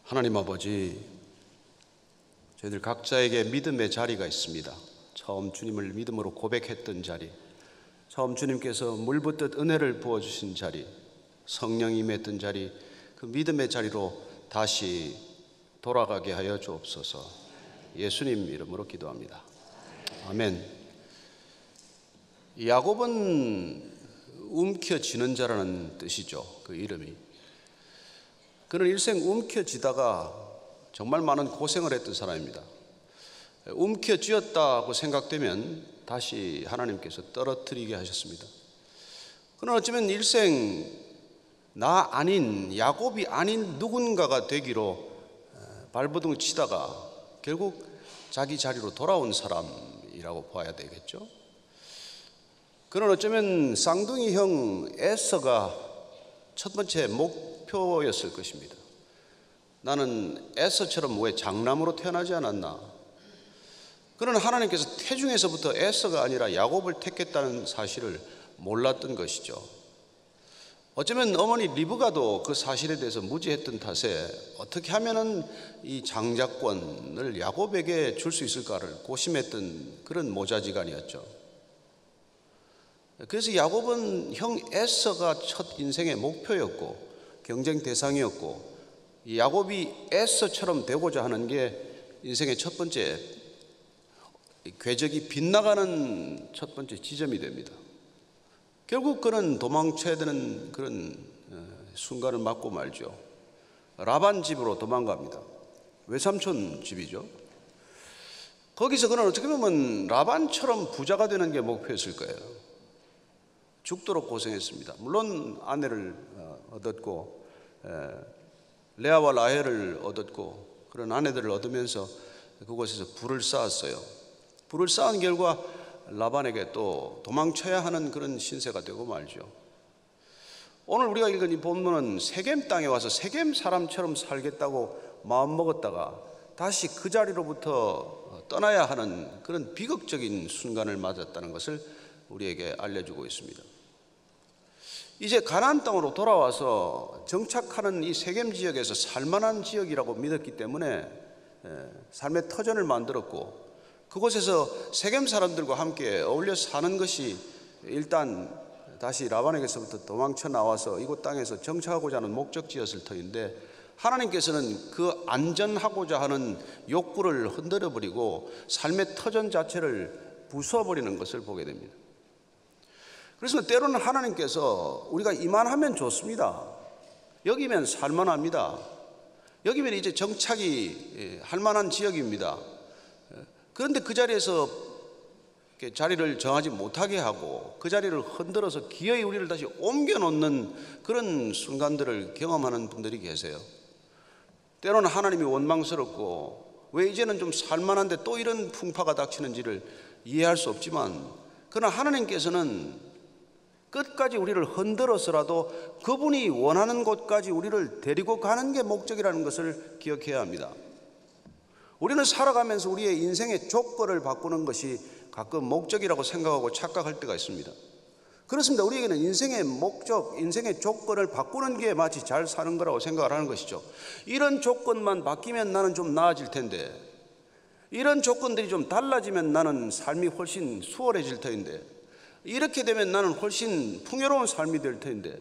하나님 아버지, 저희들 각자에게 믿음의 자리가 있습니다. 처음 주님을 믿음으로 고백했던 자리, 처음 주님께서 물 붓듯 은혜를 부어주신 자리, 성령이 임했던 자리, 그 믿음의 자리로 다시 돌아가게 하여 주옵소서. 예수님 이름으로 기도합니다. 아멘. 야곱은 움켜쥐는 자라는 뜻이죠. 그 이름이. 그는 일생 움켜쥐다가 정말 많은 고생을 했던 사람입니다. 움켜쥐었다고 생각되면 다시 하나님께서 떨어뜨리게 하셨습니다. 그는 어쩌면 일생 나 아닌, 야곱이 아닌 누군가가 되기로 발버둥 치다가 결국 자기 자리로 돌아온 사람이라고 봐야 되겠죠. 그는 어쩌면 쌍둥이 형 에서가 첫 번째 목표였을 것입니다. 나는 에서처럼 왜 장남으로 태어나지 않았나? 그는 하나님께서 태중에서부터 에서가 아니라 야곱을 택했다는 사실을 몰랐던 것이죠. 어쩌면 어머니 리브가도 그 사실에 대해서 무지했던 탓에 어떻게 하면은 이 장자권을 야곱에게 줄 수 있을까를 고심했던 그런 모자지간이었죠. 그래서 야곱은 형 에서가 첫 인생의 목표였고 경쟁 대상이었고, 야곱이 에서처럼 되고자 하는 게 인생의 첫 번째 궤적이 빗나가는 첫 번째 지점이 됩니다. 결국 그는 도망쳐야 되는 그런 순간을 맞고 말죠. 라반 집으로 도망갑니다. 외삼촌 집이죠. 거기서 그는 어떻게 보면 라반처럼 부자가 되는 게 목표였을 거예요. 죽도록 고생했습니다. 물론 아내를 얻었고 레아와 라헬을 얻었고 그런 아내들을 얻으면서 그곳에서 불을 쌓았어요. 불을 쌓은 결과 라반에게 또 도망쳐야 하는 그런 신세가 되고 말죠. 오늘 우리가 읽은 이 본문은 세겜 땅에 와서 세겜 사람처럼 살겠다고 마음먹었다가 다시 그 자리로부터 떠나야 하는 그런 비극적인 순간을 맞았다는 것을 우리에게 알려주고 있습니다. 이제 가나안 땅으로 돌아와서 정착하는 이 세겜 지역에서 살만한 지역이라고 믿었기 때문에 삶의 터전을 만들었고, 그곳에서 세겜 사람들과 함께 어울려 사는 것이 일단 다시 라반에게서부터 도망쳐 나와서 이곳 땅에서 정착하고자 하는 목적지였을 터인데, 하나님께서는 그 안전하고자 하는 욕구를 흔들어버리고 삶의 터전 자체를 부숴버리는 것을 보게 됩니다. 그래서 때로는 하나님께서 우리가 이만하면 좋습니다. 여기면 살만합니다. 여기면 이제 정착이 할 만한 지역입니다. 그런데 그 자리에서 자리를 정하지 못하게 하고 그 자리를 흔들어서 기어이 우리를 다시 옮겨놓는 그런 순간들을 경험하는 분들이 계세요. 때로는 하나님이 원망스럽고 왜 이제는 좀 살만한데 또 이런 풍파가 닥치는지를 이해할 수 없지만, 그러나 하나님께서는 끝까지 우리를 흔들어서라도 그분이 원하는 곳까지 우리를 데리고 가는 게 목적이라는 것을 기억해야 합니다. 우리는 살아가면서 우리의 인생의 조건을 바꾸는 것이 가끔 목적이라고 생각하고 착각할 때가 있습니다. 그렇습니다. 우리에게는 인생의 목적, 인생의 조건을 바꾸는 게 마치 잘 사는 거라고 생각을 하는 것이죠. 이런 조건만 바뀌면 나는 좀 나아질 텐데, 이런 조건들이 좀 달라지면 나는 삶이 훨씬 수월해질 터인데, 이렇게 되면 나는 훨씬 풍요로운 삶이 될 텐데,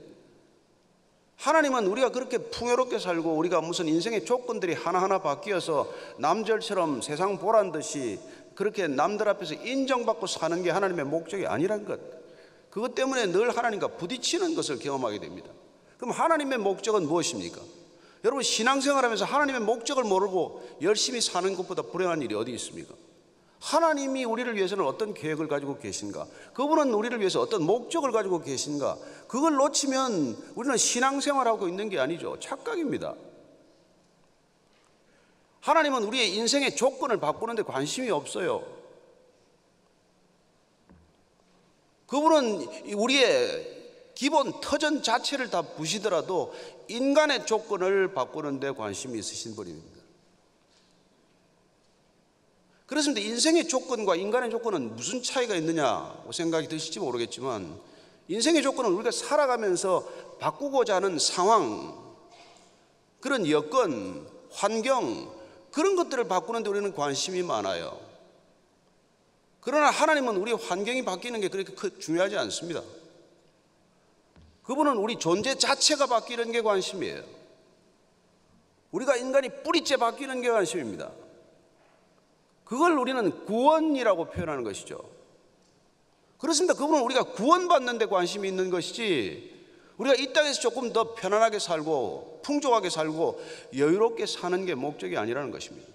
하나님은 우리가 그렇게 풍요롭게 살고 우리가 무슨 인생의 조건들이 하나하나 바뀌어서 남절처럼 세상 보란 듯이 그렇게 남들 앞에서 인정받고 사는 게 하나님의 목적이 아니란 것, 그것 때문에 늘 하나님과 부딪히는 것을 경험하게 됩니다. 그럼 하나님의 목적은 무엇입니까? 여러분, 신앙생활하면서 하나님의 목적을 모르고 열심히 사는 것보다 불행한 일이 어디 있습니까? 하나님이 우리를 위해서는 어떤 계획을 가지고 계신가? 그분은 우리를 위해서 어떤 목적을 가지고 계신가? 그걸 놓치면 우리는 신앙생활하고 있는 게 아니죠. 착각입니다. 하나님은 우리의 인생의 조건을 바꾸는 데 관심이 없어요. 그분은 우리의 기본 터전 자체를 다 부시더라도 인간의 조건을 바꾸는 데 관심이 있으신 분입니다. 그렇습니다. 인생의 조건과 인간의 조건은 무슨 차이가 있느냐고 생각이 드실지 모르겠지만, 인생의 조건은 우리가 살아가면서 바꾸고자 하는 상황, 그런 여건, 환경, 그런 것들을 바꾸는데 우리는 관심이 많아요. 그러나 하나님은 우리 환경이 바뀌는 게 그렇게 중요하지 않습니다. 그분은 우리 존재 자체가 바뀌는 게 관심이에요. 우리가 인간이 뿌리째 바뀌는 게 관심입니다. 그걸 우리는 구원이라고 표현하는 것이죠. 그렇습니다. 그분은 우리가 구원받는 데 관심이 있는 것이지 우리가 이 땅에서 조금 더 편안하게 살고 풍족하게 살고 여유롭게 사는 게 목적이 아니라는 것입니다.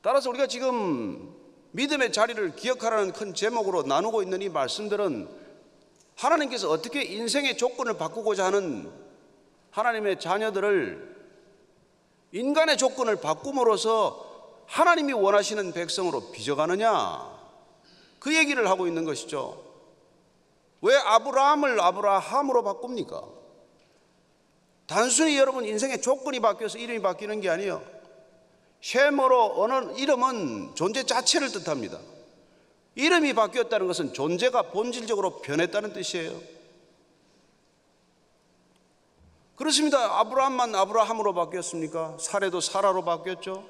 따라서 우리가 지금 믿음의 자리를 기억하라는 큰 제목으로 나누고 있는 이 말씀들은 하나님께서 어떻게 인생의 조건을 바꾸고자 하는 하나님의 자녀들을 인간의 조건을 바꿈으로써 하나님이 원하시는 백성으로 빚어가느냐, 그 얘기를 하고 있는 것이죠. 왜 아브라함을 아브라함으로 바꿉니까? 단순히 여러분 인생의 조건이 바뀌어서 이름이 바뀌는 게 아니에요. 쉐머로 어느 이름은 존재 자체를 뜻합니다. 이름이 바뀌었다는 것은 존재가 본질적으로 변했다는 뜻이에요. 그렇습니다. 아브라함만 아브라함으로 바뀌었습니까? 사레도 사라로 바뀌었죠.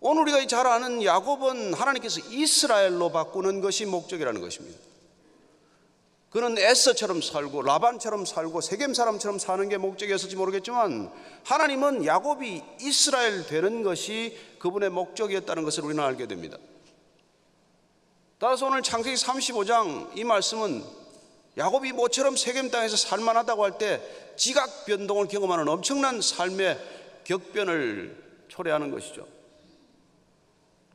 오늘 우리가 잘 아는 야곱은 하나님께서 이스라엘로 바꾸는 것이 목적이라는 것입니다. 그는 에서처럼 살고 라반처럼 살고 세겜 사람처럼 사는 게 목적이었을지 모르겠지만 하나님은 야곱이 이스라엘 되는 것이 그분의 목적이었다는 것을 우리는 알게 됩니다. 따라서 오늘 창세기 35장 이 말씀은 야곱이 모처럼 세겜 땅에서 살만하다고 할 때 지각 변동을 경험하는 엄청난 삶의 격변을 초래하는 것이죠.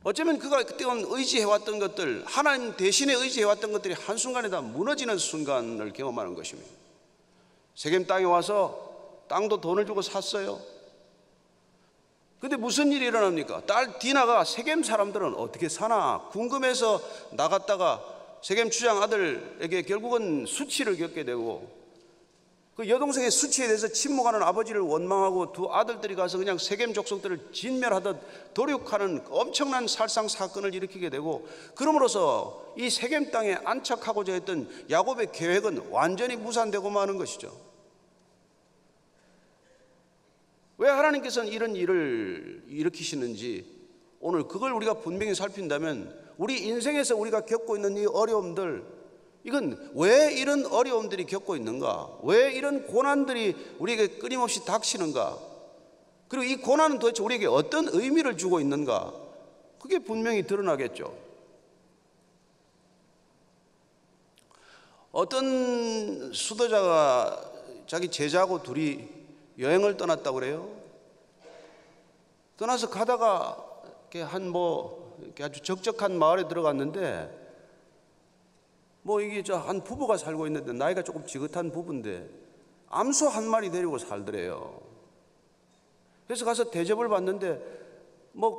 어쩌면 그가 그때는 의지해왔던 것들, 하나님 대신에 의지해왔던 것들이 한순간에 다 무너지는 순간을 경험하는 것입니다. 세겜 땅에 와서 땅도 돈을 주고 샀어요. 근데 무슨 일이 일어납니까? 딸 디나가 세겜 사람들은 어떻게 사나 궁금해서 나갔다가 세겜 주장 아들에게 결국은 수치를 겪게 되고, 그 여동생의 수치에 대해서 침묵하는 아버지를 원망하고 두 아들들이 가서 그냥 세겜 족속들을 진멸하듯 도륙하는 엄청난 살상 사건을 일으키게 되고, 그러므로서 이 세겜 땅에 안착하고자 했던 야곱의 계획은 완전히 무산되고 마는 것이죠. 왜 하나님께서는 이런 일을 일으키시는지 오늘 그걸 우리가 분명히 살핀다면 우리 인생에서 우리가 겪고 있는 이 어려움들, 이건 왜 이런 어려움들이 겪고 있는가, 왜 이런 고난들이 우리에게 끊임없이 닥치는가, 그리고 이 고난은 도대체 우리에게 어떤 의미를 주고 있는가, 그게 분명히 드러나겠죠. 어떤 수도자가 자기 제자하고 둘이 여행을 떠났다고 그래요. 떠나서 가다가 이렇게 아주 적적한 마을에 들어갔는데, 이게 한 부부가 살고 있는데 나이가 조금 지긋한 부부인데 암소 한 마리 데리고 살더래요. 그래서 가서 대접을 받는데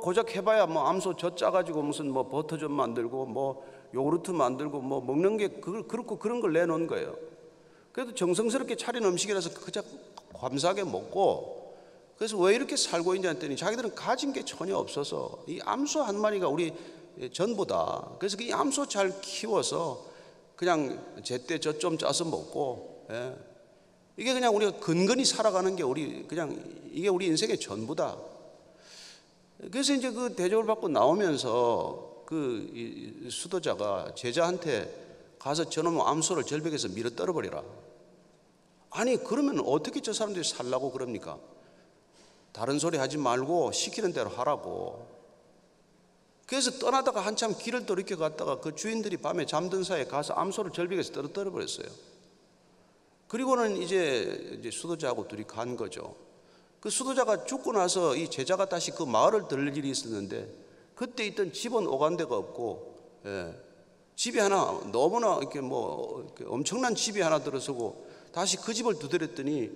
고작 해봐야 암소 젖 짜가지고 무슨 버터젓 만들고 요구르트 만들고 먹는 게 그렇고 그런 걸 내놓은 거예요. 그래도 정성스럽게 차린 음식이라서 그저 감사하게 먹고, 그래서 왜 이렇게 살고 있냐 했더니 자기들은 가진 게 전혀 없어서 이 암소 한 마리가 우리 전부다. 그래서 이 암소 잘 키워서 그냥 제때 저 좀 짜서 먹고, 이게 그냥 우리가 근근히 살아가는 게 이게 우리 인생의 전부다. 그래서 이제 그 대접을 받고 나오면서 그 수도자가 제자한테 가서 저놈 암소를 절벽에서 밀어 떨어버리라. 아니 그러면 어떻게 저 사람들이 살라고 그럽니까? 다른 소리 하지 말고 시키는 대로 하라고. 그래서 떠나다가 한참 길을 돌이켜 갔다가 그 주인들이 밤에 잠든 사이에 가서 암소를 절벽에서 떨어뜨려 버렸어요. 그리고는 이제 수도자하고 둘이 간 거죠. 그 수도자가 죽고 나서 이 제자가 다시 그 마을을 들릴 일이 있었는데 그때 있던 집은 오간 데가 없고, 집이 하나 너무나 이렇게 엄청난 집이 하나 들어서고 다시 그 집을 두드렸더니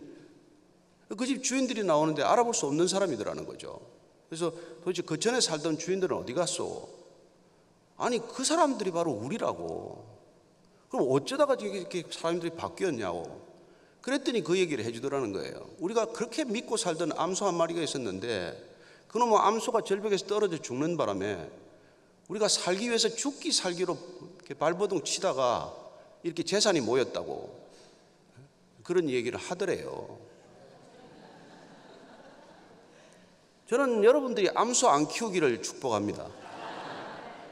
그 집 주인들이 나오는데 알아볼 수 없는 사람이더라는 거죠. 그래서 도대체 그 전에 살던 주인들은 어디 갔어? 아니 그 사람들이 바로 우리라고. 그럼 어쩌다가 이렇게 사람들이 바뀌었냐고. 그랬더니 그 얘기를 해주더라는 거예요. 우리가 그렇게 믿고 살던 암소 한 마리가 있었는데 그놈의 암소가 절벽에서 떨어져 죽는 바람에 우리가 살기 위해서 죽기 살기로 이렇게 발버둥 치다가 이렇게 재산이 모였다고 그런 얘기를 하더래요. 저는 여러분들이 암소 안 키우기를 축복합니다.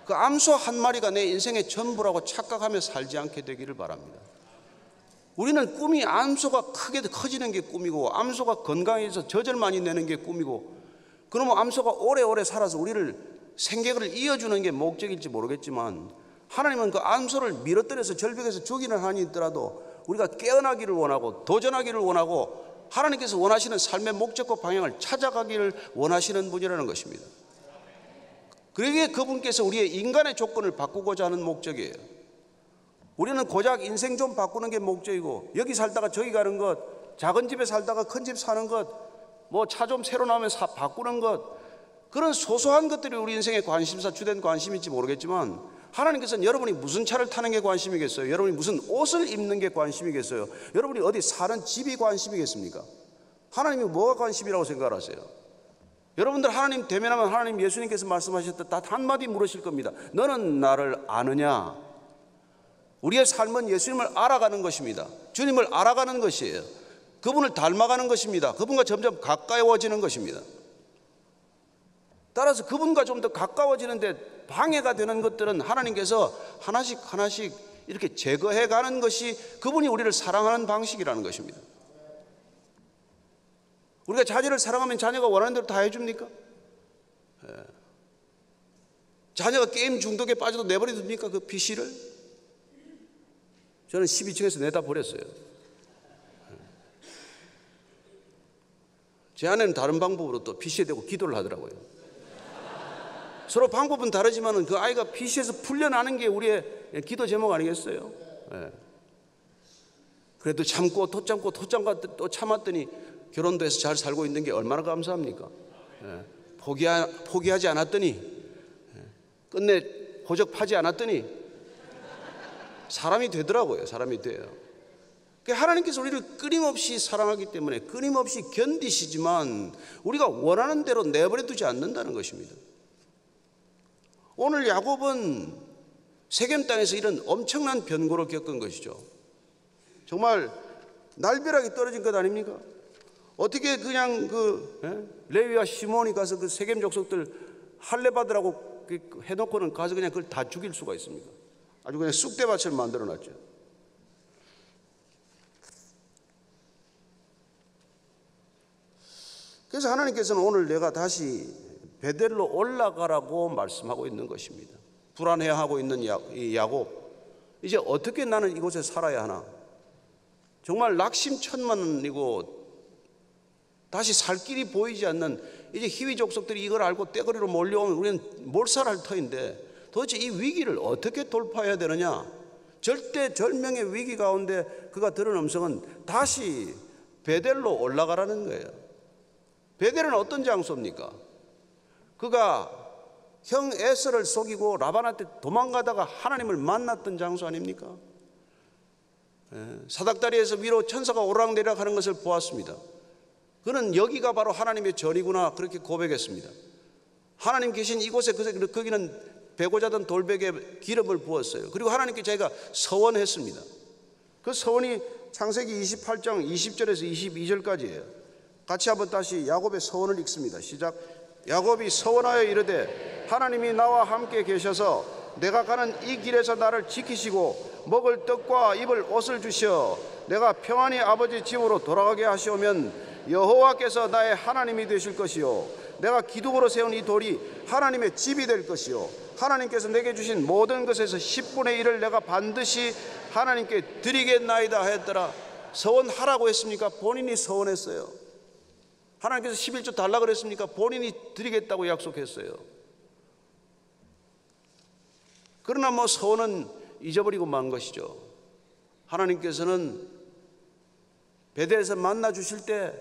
그 암소 한 마리가 내 인생의 전부라고 착각하며 살지 않게 되기를 바랍니다. 우리는 꿈이 암소가 크게 커지는 게 꿈이고, 암소가 건강해서 젖을 많이 내는 게 꿈이고, 그러면 암소가 오래오래 살아서 우리를 생계를 이어주는 게 목적일지 모르겠지만, 하나님은 그 암소를 밀어뜨려서 절벽에서 죽이는 한이 있더라도 우리가 깨어나기를 원하고 도전하기를 원하고 하나님께서 원하시는 삶의 목적과 방향을 찾아가기를 원하시는 분이라는 것입니다. 그러기에 그분께서 우리의 인간의 조건을 바꾸고자 하는 목적이에요. 우리는 고작 인생 좀 바꾸는 게 목적이고, 여기 살다가 저기 가는 것, 작은 집에 살다가 큰 집 사는 것, 뭐 차 좀 새로 나오면 바꾸는 것, 그런 소소한 것들이 우리 인생의 관심사, 주된 관심인지 모르겠지만, 하나님께서는 여러분이 무슨 차를 타는 게 관심이겠어요? 여러분이 무슨 옷을 입는 게 관심이겠어요? 여러분이 어디 사는 집이 관심이겠습니까? 하나님이 뭐가 관심이라고 생각하세요? 여러분들 하나님 대면하면 하나님 예수님께서 말씀하셨던 딱 한마디 물으실 겁니다. 너는 나를 아느냐? 우리의 삶은 예수님을 알아가는 것입니다. 주님을 알아가는 것이에요. 그분을 닮아가는 것입니다. 그분과 점점 가까워지는 것입니다. 따라서 그분과 좀 더 가까워지는데 방해가 되는 것들은 하나님께서 하나씩 하나씩 이렇게 제거해 가는 것이 그분이 우리를 사랑하는 방식이라는 것입니다. 우리가 자녀를 사랑하면 자녀가 원하는 대로 다 해줍니까? 자녀가 게임 중독에 빠져도 내버려둡니까? 그 PC를? 저는 12층에서 내다 버렸어요. 제 아내는 다른 방법으로 또 PC에 대고 기도를 하더라고요. 서로 방법은 다르지만 그 아이가 PC에서 풀려나는 게 우리의 기도 제목 아니겠어요? 그래도 참고 또 참고 또 참았더니 결혼도 해서 잘 살고 있는 게 얼마나 감사합니까? 포기하지 않았더니, 끝내 호적파지 않았더니 사람이 되더라고요. 사람이 돼요. 하나님께서 우리를 끊임없이 사랑하기 때문에 끊임없이 견디시지만 우리가 원하는 대로 내버려 두지 않는다는 것입니다. 오늘 야곱은 세겜 땅에서 이런 엄청난 변고를 겪은 것이죠. 정말 날벼락이 떨어진 것 아닙니까? 어떻게 그냥 레위와 시몬이 가서 그 세겜 족속들 할례 받으라고 해놓고는 가서 그냥 그걸 다 죽일 수가 있습니까? 아주 그냥 쑥대밭을 만들어 놨죠. 그래서 하나님께서는 오늘 내가 다시 베델로 올라가라고 말씀하고 있는 것입니다. 불안해하고 있는 이 야곱, 이제 어떻게 나는 이곳에 살아야 하나? 정말 낙심천만이고 다시 살 길이 보이지 않는, 이제 히위 족속들이 이걸 알고 떼거리로 몰려오면 우리는 몰살할 터인데 도대체 이 위기를 어떻게 돌파해야 되느냐? 절대절명의 위기 가운데 그가 들은 음성은 다시 베델로 올라가라는 거예요. 베델은 어떤 장소입니까? 그가 형 에서를 속이고 라반한테 도망가다가 하나님을 만났던 장소 아닙니까? 사닥다리에서 위로 천사가 오락내리락 하는 것을 보았습니다. 그는 여기가 바로 하나님의 전이구나 그렇게 고백했습니다. 하나님 계신 이곳에 거기는 배고자던 돌백에 기름을 부었어요. 그리고 하나님께 자기가 서원했습니다. 그 서원이 창세기 28장 20절에서 22절까지예요. 같이 한번 다시 야곱의 서원을 읽습니다. 시작. 야곱이 서원하여 이르되 하나님이 나와 함께 계셔서 내가 가는 이 길에서 나를 지키시고 먹을 떡과 입을 옷을 주시어 내가 평안히 아버지 집으로 돌아가게 하시오면 여호와께서 나의 하나님이 되실 것이요 내가 기둥으로 세운 이 돌이 하나님의 집이 될 것이요 하나님께서 내게 주신 모든 것에서 10분의 1을 내가 반드시 하나님께 드리겠나이다 하였더라. 서원하라고 했습니까? 본인이 서원했어요. 하나님께서 11조 달라 그랬습니까? 본인이 드리겠다고 약속했어요. 그러나 뭐 서원은 잊어버리고 만 것이죠. 하나님께서는 베델에서 만나 주실 때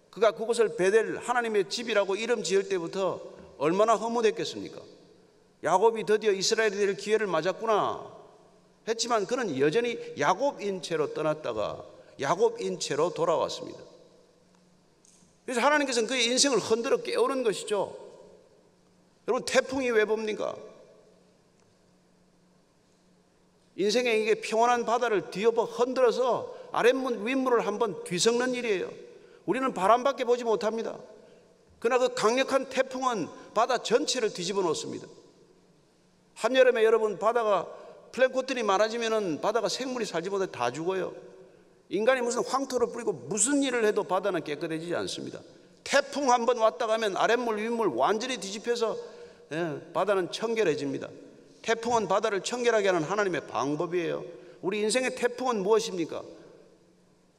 그가 그곳을 베델 하나님의 집이라고 이름 지을 때부터 얼마나 허무했겠습니까? 야곱이 드디어 이스라엘이 될 기회를 맞았구나 했지만 그는 여전히 야곱인 채로 떠났다가 야곱인 채로 돌아왔습니다. 그래서 하나님께서는 그의 인생을 흔들어 깨우는 것이죠. 여러분, 태풍이 왜 봅니까? 인생의 이게 평온한 바다를 뒤엎어 흔들어서 아랫문 윗문을 한번 뒤섞는 일이에요. 우리는 바람밖에 보지 못합니다. 그러나 그 강력한 태풍은 바다 전체를 뒤집어 놓습니다. 한여름에 여러분 바다가 플랭크톤이 많아지면 바다가 생물이 살지 못해 다 죽어요. 인간이 무슨 황토를 뿌리고 무슨 일을 해도 바다는 깨끗해지지 않습니다. 태풍 한 번 왔다 가면 아랫물 윗물 완전히 뒤집혀서 바다는 청결해집니다. 태풍은 바다를 청결하게 하는 하나님의 방법이에요. 우리 인생의 태풍은 무엇입니까?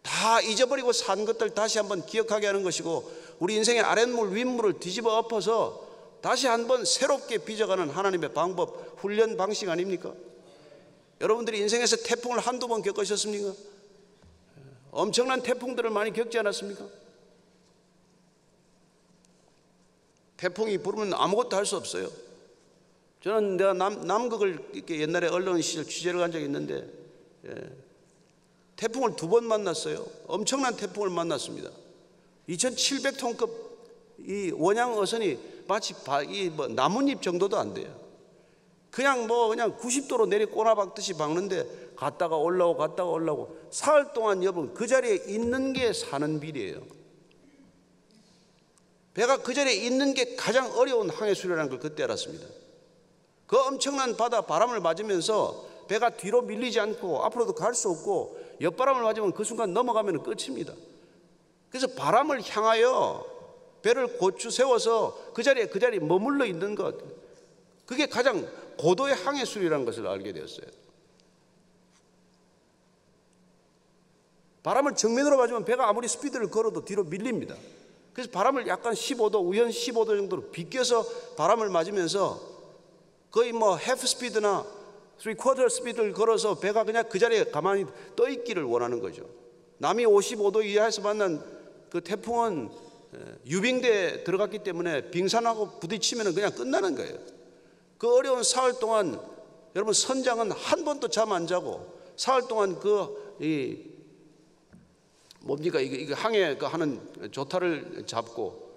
다 잊어버리고 산 것들 다시 한번 기억하게 하는 것이고, 우리 인생의 아랫물 윗물을 뒤집어 엎어서 다시 한번 새롭게 빚어가는 하나님의 방법, 훈련 방식 아닙니까? 여러분들이 인생에서 태풍을 한두 번 겪으셨습니까? 엄청난 태풍들을 많이 겪지 않았습니까? 태풍이 부르면 아무것도 할 수 없어요. 저는 내가 남극을 이렇게 옛날에 언론 시절 취재를 간 적이 있는데, 태풍을 2번 만났어요. 엄청난 태풍을 만났습니다. 2700톤급 이 원양 어선이 마치 나뭇잎 정도도 안 돼요. 그냥 90도로 내리 꼬나박듯이 박는데 갔다가 올라오고 갔다가 올라오고, 사흘 동안 여러분 그 자리에 있는 게 사는 비리예요. 배가 그 자리에 있는 게 가장 어려운 항해술이라는 걸 그때 알았습니다. 그 엄청난 바람을 맞으면서 배가 뒤로 밀리지 않고 앞으로도 갈 수 없고, 옆바람을 맞으면 그 순간 넘어가면 끝입니다. 그래서 바람을 향하여 배를 고추 세워서 그 자리에 머물러 있는 것, 그게 가장 고도의 항해술이라는 것을 알게 되었어요. 바람을 정면으로 맞으면 배가 아무리 스피드를 걸어도 뒤로 밀립니다. 그래서 바람을 약간 15도, 우연 15도 정도로 비껴서 바람을 맞으면서 거의 half 스피드나 3/4 스피드를 걸어서 배가 그냥 그 자리에 가만히 떠 있기를 원하는 거죠. 남이 55도 이하에서 만난 그 태풍은 유빙대에 들어갔기 때문에 빙산하고 부딪히면 그냥 끝나는 거예요. 그 어려운 사흘 동안 여러분 선장은 한 번도 잠 안 자고 사흘 동안 이게 항해 하는 조타를 잡고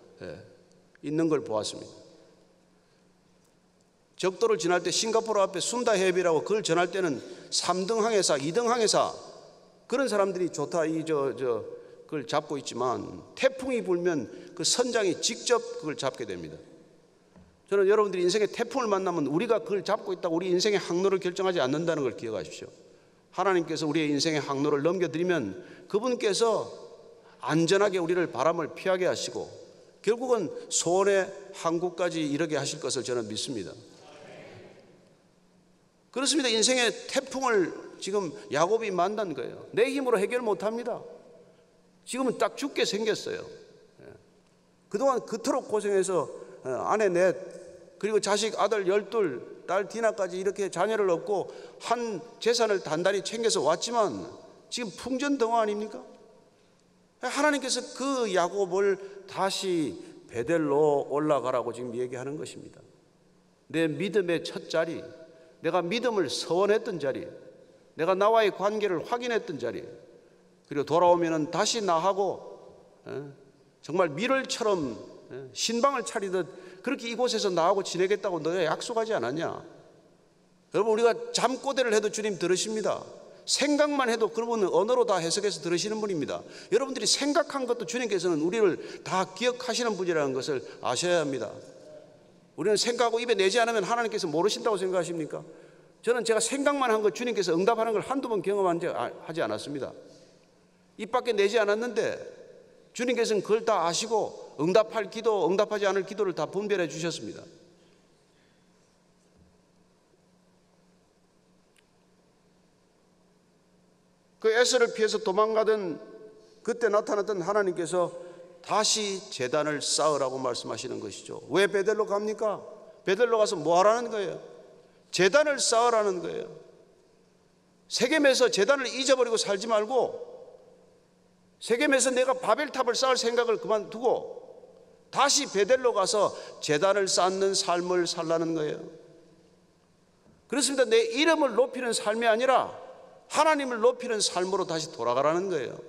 있는 걸 보았습니다. 적도를 지날 때 싱가포르 앞에 순다 해협이라고 그걸 전할 때는 3등 항해사, 2등 항해사 그런 사람들이 조타 그걸 잡고 있지만, 태풍이 불면 그 선장이 직접 그걸 잡게 됩니다. 저는 여러분들이 인생의 태풍을 만나면 우리가 그걸 잡고 있다고 우리 인생의 항로를 결정하지 않는다는 걸 기억하십시오. 하나님께서 우리의 인생의 항로를 넘겨드리면 그분께서 안전하게 우리를 바람을 피하게 하시고 결국은 소원의 항구까지 이르게 하실 것을 저는 믿습니다. 그렇습니다. 인생의 태풍을 지금 야곱이 만난 거예요. 내 힘으로 해결 못합니다. 지금은 딱 죽게 생겼어요. 그동안 그토록 고생해서 아내 넷, 그리고 자식 아들 12, 딸 디나까지 이렇게 자녀를 얻고 한 재산을 단단히 챙겨서 왔지만 지금 풍전등화 아닙니까? 하나님께서 그 야곱을 다시 베델로 올라가라고 지금 얘기하는 것입니다. 내 믿음의 첫 자리, 내가 믿음을 서원했던 자리, 내가 나와의 관계를 확인했던 자리, 그리고 돌아오면 다시 나하고 정말 밀월처럼 신방을 차리듯 그렇게 이곳에서 나하고 지내겠다고 너희가 약속하지 않았냐? 여러분, 우리가 잠꼬대를 해도 주님 들으십니다. 생각만 해도 그분은 언어로 다 해석해서 들으시는 분입니다. 여러분들이 생각한 것도 주님께서는 우리를 다 기억하시는 분이라는 것을 아셔야 합니다. 우리는 생각하고 입에 내지 않으면 하나님께서 모르신다고 생각하십니까? 저는 제가 생각만 한 것 주님께서 응답하는 걸 한두 번 경험하지 않았습니다. 입 밖에 내지 않았는데 주님께서는 그걸 다 아시고 응답할 기도, 응답하지 않을 기도를 다 분별해 주셨습니다. 그 에서를 피해서 도망가던 그때 나타났던 하나님께서 다시 제단을 쌓으라고 말씀하시는 것이죠. 왜 베델로 갑니까? 베델로 가서 뭐 하라는 거예요? 제단을 쌓으라는 거예요. 세겜에서 제단을 잊어버리고 살지 말고 세겜에서 내가 바벨탑을 쌓을 생각을 그만두고 다시 베델로 가서 제단을 쌓는 삶을 살라는 거예요. 그렇습니다. 내 이름을 높이는 삶이 아니라 하나님을 높이는 삶으로 다시 돌아가라는 거예요.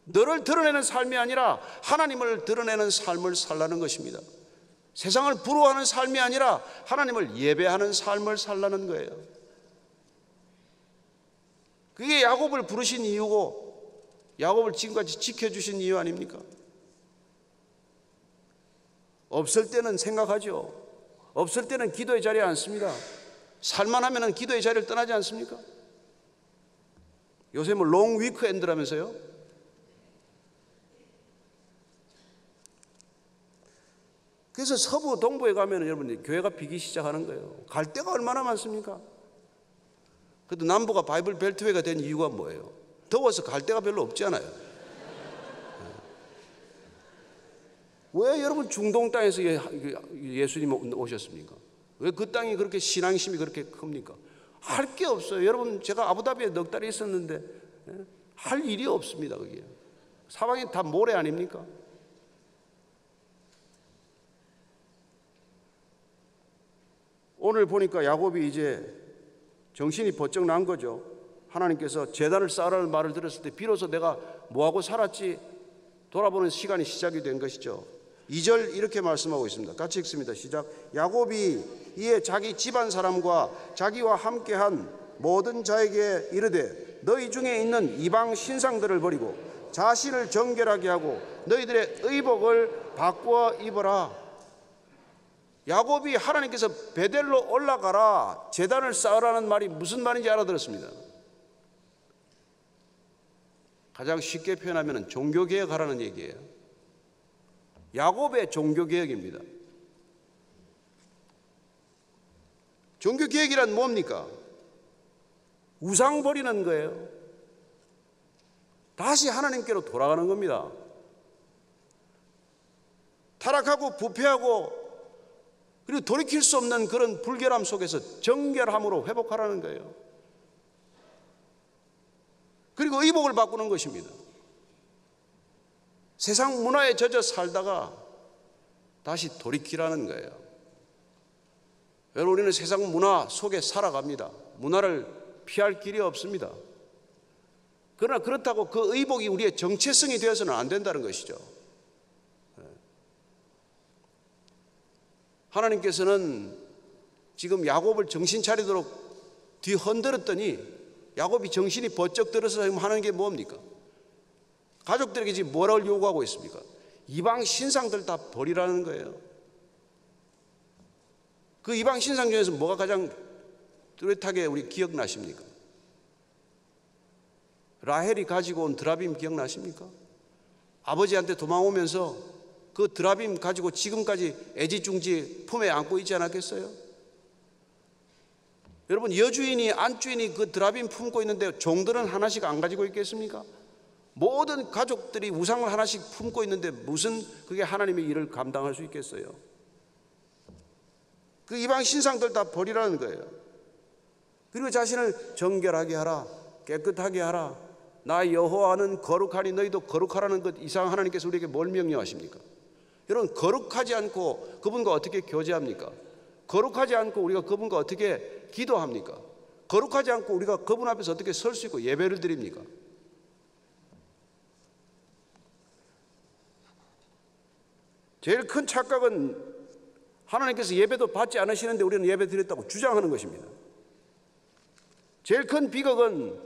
너를 드러내는 삶이 아니라 하나님을 드러내는 삶을 살라는 것입니다. 세상을 부러워하는 삶이 아니라 하나님을 예배하는 삶을 살라는 거예요. 그게 야곱을 부르신 이유고 야곱을 지금까지 지켜주신 이유 아닙니까? 없을 때는 생각하죠. 없을 때는 기도의 자리에 앉습니다. 살만하면 기도의 자리를 떠나지 않습니까? 요새 뭐 롱 위크엔드라면서요. 그래서 서부 동부에 가면 여러분 교회가 비기 시작하는 거예요. 갈 데가 얼마나 많습니까? 그래도 남부가 바이블 벨트웨이가 된 이유가 뭐예요? 더워서 갈 데가 별로 없잖아요. 왜 여러분 중동 땅에서 예수님 오셨습니까? 왜 그 땅이 그렇게 신앙심이 그렇게 큽니까? 할 게 없어요. 여러분, 제가 아부다비에 넉 달 있었는데 할 일이 없습니다. 거기에 사방이 다 모래 아닙니까? 오늘 보니까 야곱이 이제 정신이 번쩍 난 거죠. 하나님께서 제단을 쌓으라는 말을 들었을 때 비로소 내가 뭐하고 살았지 돌아보는 시간이 시작이 된 것이죠. 2절 이렇게 말씀하고 있습니다. 같이 읽습니다. 시작. 야곱이 이에 자기 집안 사람과 자기와 함께한 모든 자에게 이르되 너희 중에 있는 이방 신상들을 버리고 자신을 정결하게 하고 너희들의 의복을 바꾸어 입어라. 야곱이 하나님께서 베델로 올라가라 제단을 쌓으라는 말이 무슨 말인지 알아들었습니다. 가장 쉽게 표현하면 종교개혁하라는 얘기예요. 야곱의 종교개혁입니다. 종교개혁이란 뭡니까? 우상 버리는 거예요. 다시 하나님께로 돌아가는 겁니다. 타락하고 부패하고 그리고 돌이킬 수 없는 그런 불결함 속에서 정결함으로 회복하라는 거예요. 그리고 의복을 바꾸는 것입니다. 세상 문화에 젖어 살다가 다시 돌이키라는 거예요. 여러분, 우리는 세상 문화 속에 살아갑니다. 문화를 피할 길이 없습니다. 그러나 그렇다고 그 의복이 우리의 정체성이 되어서는 안 된다는 것이죠. 하나님께서는 지금 야곱을 정신 차리도록 뒤흔들었더니 야곱이 정신이 번쩍 들어서 하는 게 뭡니까? 가족들에게 지금 뭐라고 요구하고 있습니까? 이방 신상들 다 버리라는 거예요. 그 이방 신상 중에서 뭐가 가장 뚜렷하게 우리 기억나십니까? 라헬이 가지고 온 드라빔 기억나십니까? 아버지한테 도망오면서 그 드라빔 가지고 지금까지 애지중지 품에 안고 있지 않았겠어요? 여러분, 여주인이 안주인이 그 드라빔 품고 있는데 종들은 하나씩 안 가지고 있겠습니까? 모든 가족들이 우상을 하나씩 품고 있는데 무슨 그게 하나님의 일을 감당할 수 있겠어요? 그 이방 신상들 다 버리라는 거예요. 그리고 자신을 정결하게 하라, 깨끗하게 하라. 나 여호와는 거룩하니 너희도 거룩하라는 것 이상 하나님께서 우리에게 뭘 명령하십니까? 여러분, 거룩하지 않고 그분과 어떻게 교제합니까? 거룩하지 않고 우리가 그분과 어떻게 기도합니까? 거룩하지 않고 우리가 그분 앞에서 어떻게 설 수 있고 예배를 드립니까? 제일 큰 착각은 하나님께서 예배도 받지 않으시는데 우리는 예배 드렸다고 주장하는 것입니다. 제일 큰 비극은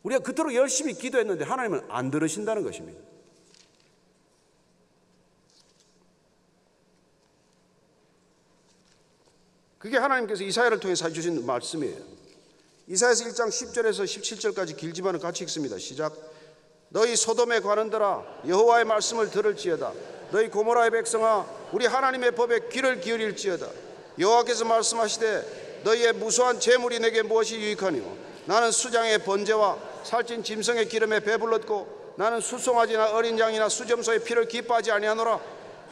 우리가 그토록 열심히 기도했는데 하나님은 안 들으신다는 것입니다. 그게 하나님께서 이사야를 통해서 해주신 말씀이에요. 이사야서 1장 10절에서 17절까지 길지만은 같이 읽습니다. 시작. 너희 소돔에 관한들아 여호와의 말씀을 들을지어다. 너희 고모라의 백성아 우리 하나님의 법에 귀를 기울일지어다. 여호와께서 말씀하시되 너희의 무수한 재물이 내게 무엇이 유익하니요? 나는 수장의 번제와 살찐 짐승의 기름에 배불렀고 나는 수송아지나 어린 양이나 수점소의 피를 기뻐하지 아니하노라.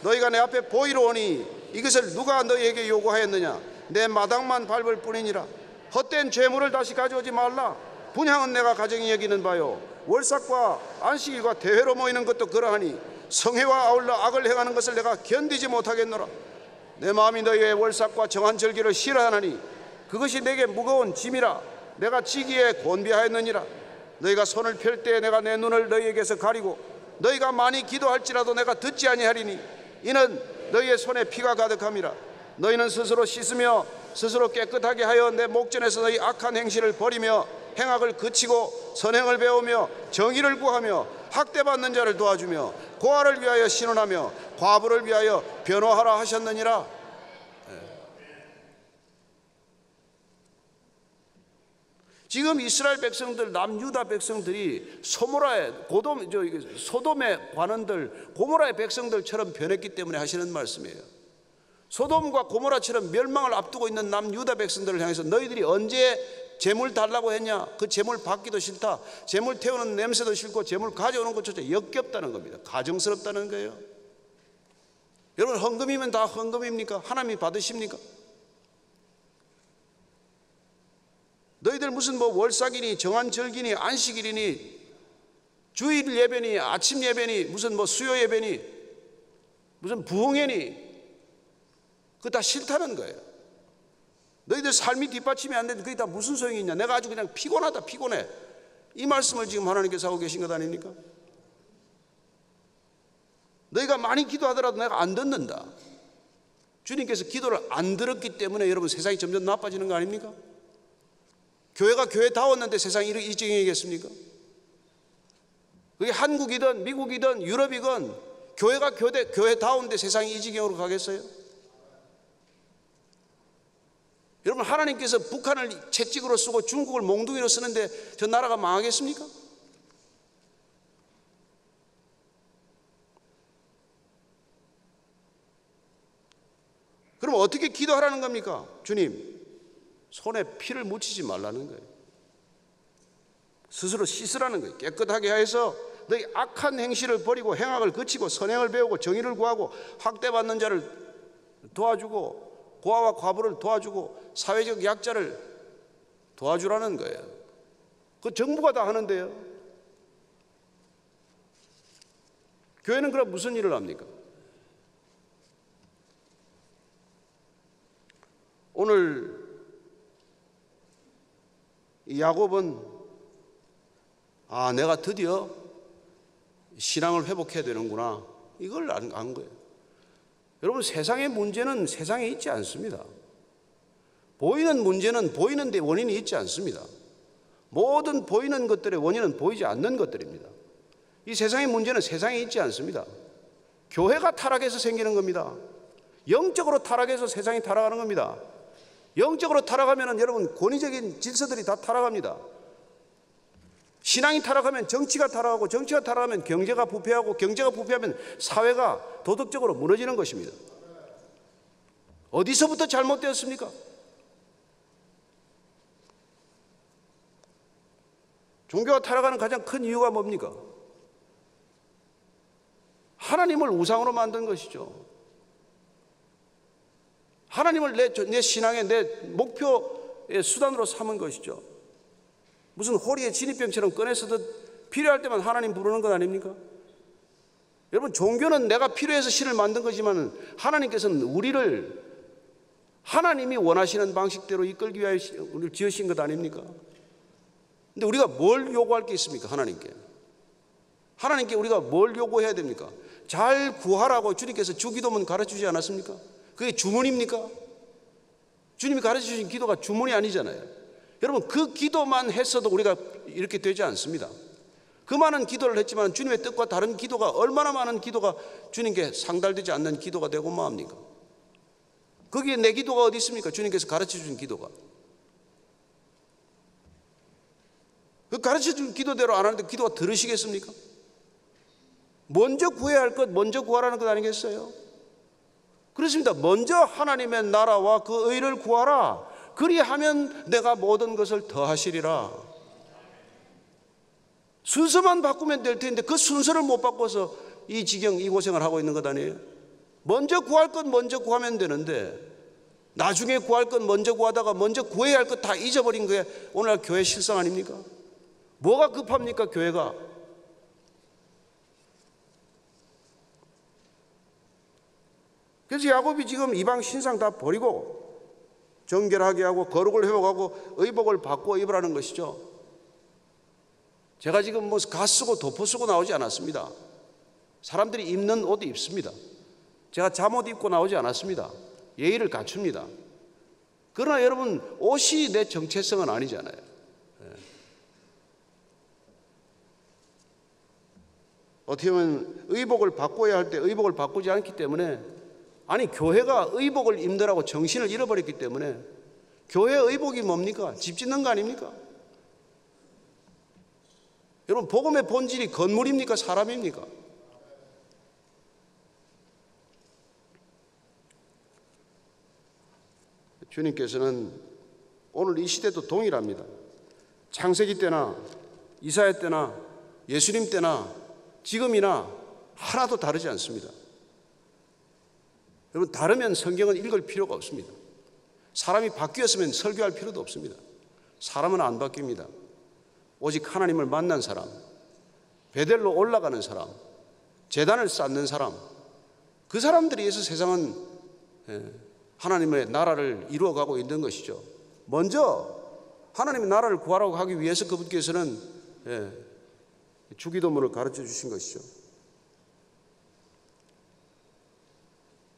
너희가 내 앞에 보이러 오니 이것을 누가 너희에게 요구하였느냐? 내 마당만 밟을 뿐이니라. 헛된 죄물을 다시 가져오지 말라. 분향은 내가 가정히 여기는 바요. 월삭과 안식일과 대회로 모이는 것도 그러하니 성회와 아울러 악을 행하는 것을 내가 견디지 못하겠노라. 내 마음이 너희의 월삭과 정한 절기를 싫어하나니 그것이 내게 무거운 짐이라. 내가 지기에 곤비하였느니라. 너희가 손을 펼 때 내가 내 눈을 너희에게서 가리고 너희가 많이 기도할지라도 내가 듣지 아니하리니 이는 너희의 손에 피가 가득함이라. 너희는 스스로 씻으며 스스로 깨끗하게 하여 내 목전에서 너희 악한 행실을 버리며 행악을 그치고 선행을 배우며 정의를 구하며 학대받는 자를 도와주며 고아를 위하여 신원하며 과부를 위하여 변호하라 하셨느니라. 지금 이스라엘 백성들, 남유다 백성들이 소돔의 관원들, 고모라의 백성들처럼 변했기 때문에 하시는 말씀이에요. 소돔과 고모라처럼 멸망을 앞두고 있는 남유다 백성들을 향해서 너희들이 언제 재물 달라고 했냐? 그 재물 받기도 싫다. 재물 태우는 냄새도 싫고 재물 가져오는 것조차 역겹다는 겁니다. 가정스럽다는 거예요. 여러분, 헌금이면 다 헌금입니까? 하나님이 받으십니까? 너희들 무슨 월삭이니 정한절기니 안식일이니 주일 예배니 아침 예배니 무슨 수요 예배니 무슨 부흥회니 그거 다 싫다는 거예요. 너희들 삶이 뒷받침이 안 되는데 그게 다 무슨 소용이 있냐? 내가 아주 그냥 피곤하다, 피곤해. 이 말씀을 지금 하나님께서 하고 계신 것 아닙니까? 너희가 많이 기도하더라도 내가 안 듣는다. 주님께서 기도를 안 들었기 때문에 여러분 세상이 점점 나빠지는 거 아닙니까? 교회가 교회다웠는데 세상이 이 지경이겠습니까? 그게 한국이든 미국이든 유럽이든 교회가 교회다운데 세상이 이 지경으로 가겠어요? 여러분, 하나님께서 북한을 채찍으로 쓰고 중국을 몽둥이로 쓰는데 저 나라가 망하겠습니까? 그럼 어떻게 기도하라는 겁니까? 주님, 손에 피를 묻히지 말라는 거예요. 스스로 씻으라는 거예요. 깨끗하게 하여서 너희 악한 행실을 버리고 행악을 그치고 선행을 배우고 정의를 구하고 학대받는 자를 도와주고 고아와 과부를 도와주고 사회적 약자를 도와주라는 거예요. 그 정부가 다 하는데요. 교회는 그럼 무슨 일을 합니까? 오늘 야곱은 내가 드디어 신앙을 회복해야 되는구나, 이걸 안 거예요. 여러분, 세상의 문제는 세상에 있지 않습니다. 보이는 문제는 보이는데 원인이 있지 않습니다. 모든 보이는 것들의 원인은 보이지 않는 것들입니다. 이 세상의 문제는 세상에 있지 않습니다. 교회가 타락해서 생기는 겁니다. 영적으로 타락해서 세상이 타락하는 겁니다. 영적으로 타락하면 여러분 권위적인 질서들이 다 타락합니다. 신앙이 타락하면 정치가 타락하고, 정치가 타락하면 경제가 부패하고, 경제가 부패하면 사회가 도덕적으로 무너지는 것입니다. 어디서부터 잘못되었습니까? 종교가 타락하는 가장 큰 이유가 뭡니까? 하나님을 우상으로 만든 것이죠. 하나님을 내 신앙의 내 목표의 수단으로 삼은 것이죠. 무슨 호리의 진입병처럼 꺼내서듯 필요할 때만 하나님 부르는 것 아닙니까? 여러분, 종교는 내가 필요해서 신을 만든 거지만 하나님께서는 우리를 하나님이 원하시는 방식대로 이끌기 위하여 우리를 지으신 것 아닙니까? 근데 우리가 뭘 요구할 게 있습니까? 하나님께 우리가 뭘 요구해야 됩니까? 잘 구하라고 주님께서 주기도문 가르쳐주지 않았습니까? 그게 주문입니까? 주님이 가르쳐주신 기도가 주문이 아니잖아요. 여러분, 그 기도만 했어도 우리가 이렇게 되지 않습니다. 그 많은 기도를 했지만 주님의 뜻과 다른 기도가, 얼마나 많은 기도가 주님께 상달되지 않는 기도가 되고 뭐합니까? 거기에 내 기도가 어디 있습니까? 주님께서 가르쳐주신 기도가. 그 가르쳐준 기도대로 안 하는데 기도가 들으시겠습니까? 먼저 구해야 할 것 먼저 구하라는 것 아니겠어요? 그렇습니다. 먼저 하나님의 나라와 그 의를 구하라. 그리하면 내가 모든 것을 더하시리라. 순서만 바꾸면 될 텐데 그 순서를 못 바꿔서 이 지경, 이 고생을 하고 있는 것 아니에요? 먼저 구할 것 먼저 구하면 되는데 나중에 구할 것 먼저 구하다가 먼저 구해야 할 것 다 잊어버린 게 오늘날 교회 실상 아닙니까? 뭐가 급합니까, 교회가? 그래서 야곱이 지금 이방 신상 다 버리고 정결하게 하고 거룩을 회복하고 의복을 바꾸어 입으라는 것이죠. 제가 지금 가 쓰고 도포 쓰고 나오지 않았습니다. 사람들이 입는 옷 입습니다. 제가 잠옷 입고 나오지 않았습니다. 예의를 갖춥니다. 그러나 여러분, 옷이 내 정체성은 아니잖아요. 어떻게 보면 의복을 바꿔야 할 때 의복을 바꾸지 않기 때문에, 아니 교회가 의복을 입느라고 정신을 잃어버렸기 때문에, 교회 의복이 뭡니까? 집 짓는 거 아닙니까? 여러분, 복음의 본질이 건물입니까? 사람입니까? 주님께서는 오늘 이 시대도 동일합니다. 창세기 때나 이사야 때나 예수님 때나 지금이나 하나도 다르지 않습니다. 여러분, 다르면 성경은 읽을 필요가 없습니다. 사람이 바뀌었으면 설교할 필요도 없습니다. 사람은 안 바뀝니다. 오직 하나님을 만난 사람, 베델로 올라가는 사람, 제단을 쌓는 사람, 그 사람들에 의해서 세상은 하나님의 나라를 이루어가고 있는 것이죠. 먼저 하나님의 나라를 구하라고 하기 위해서 그분께서는 주기도문을 가르쳐 주신 것이죠.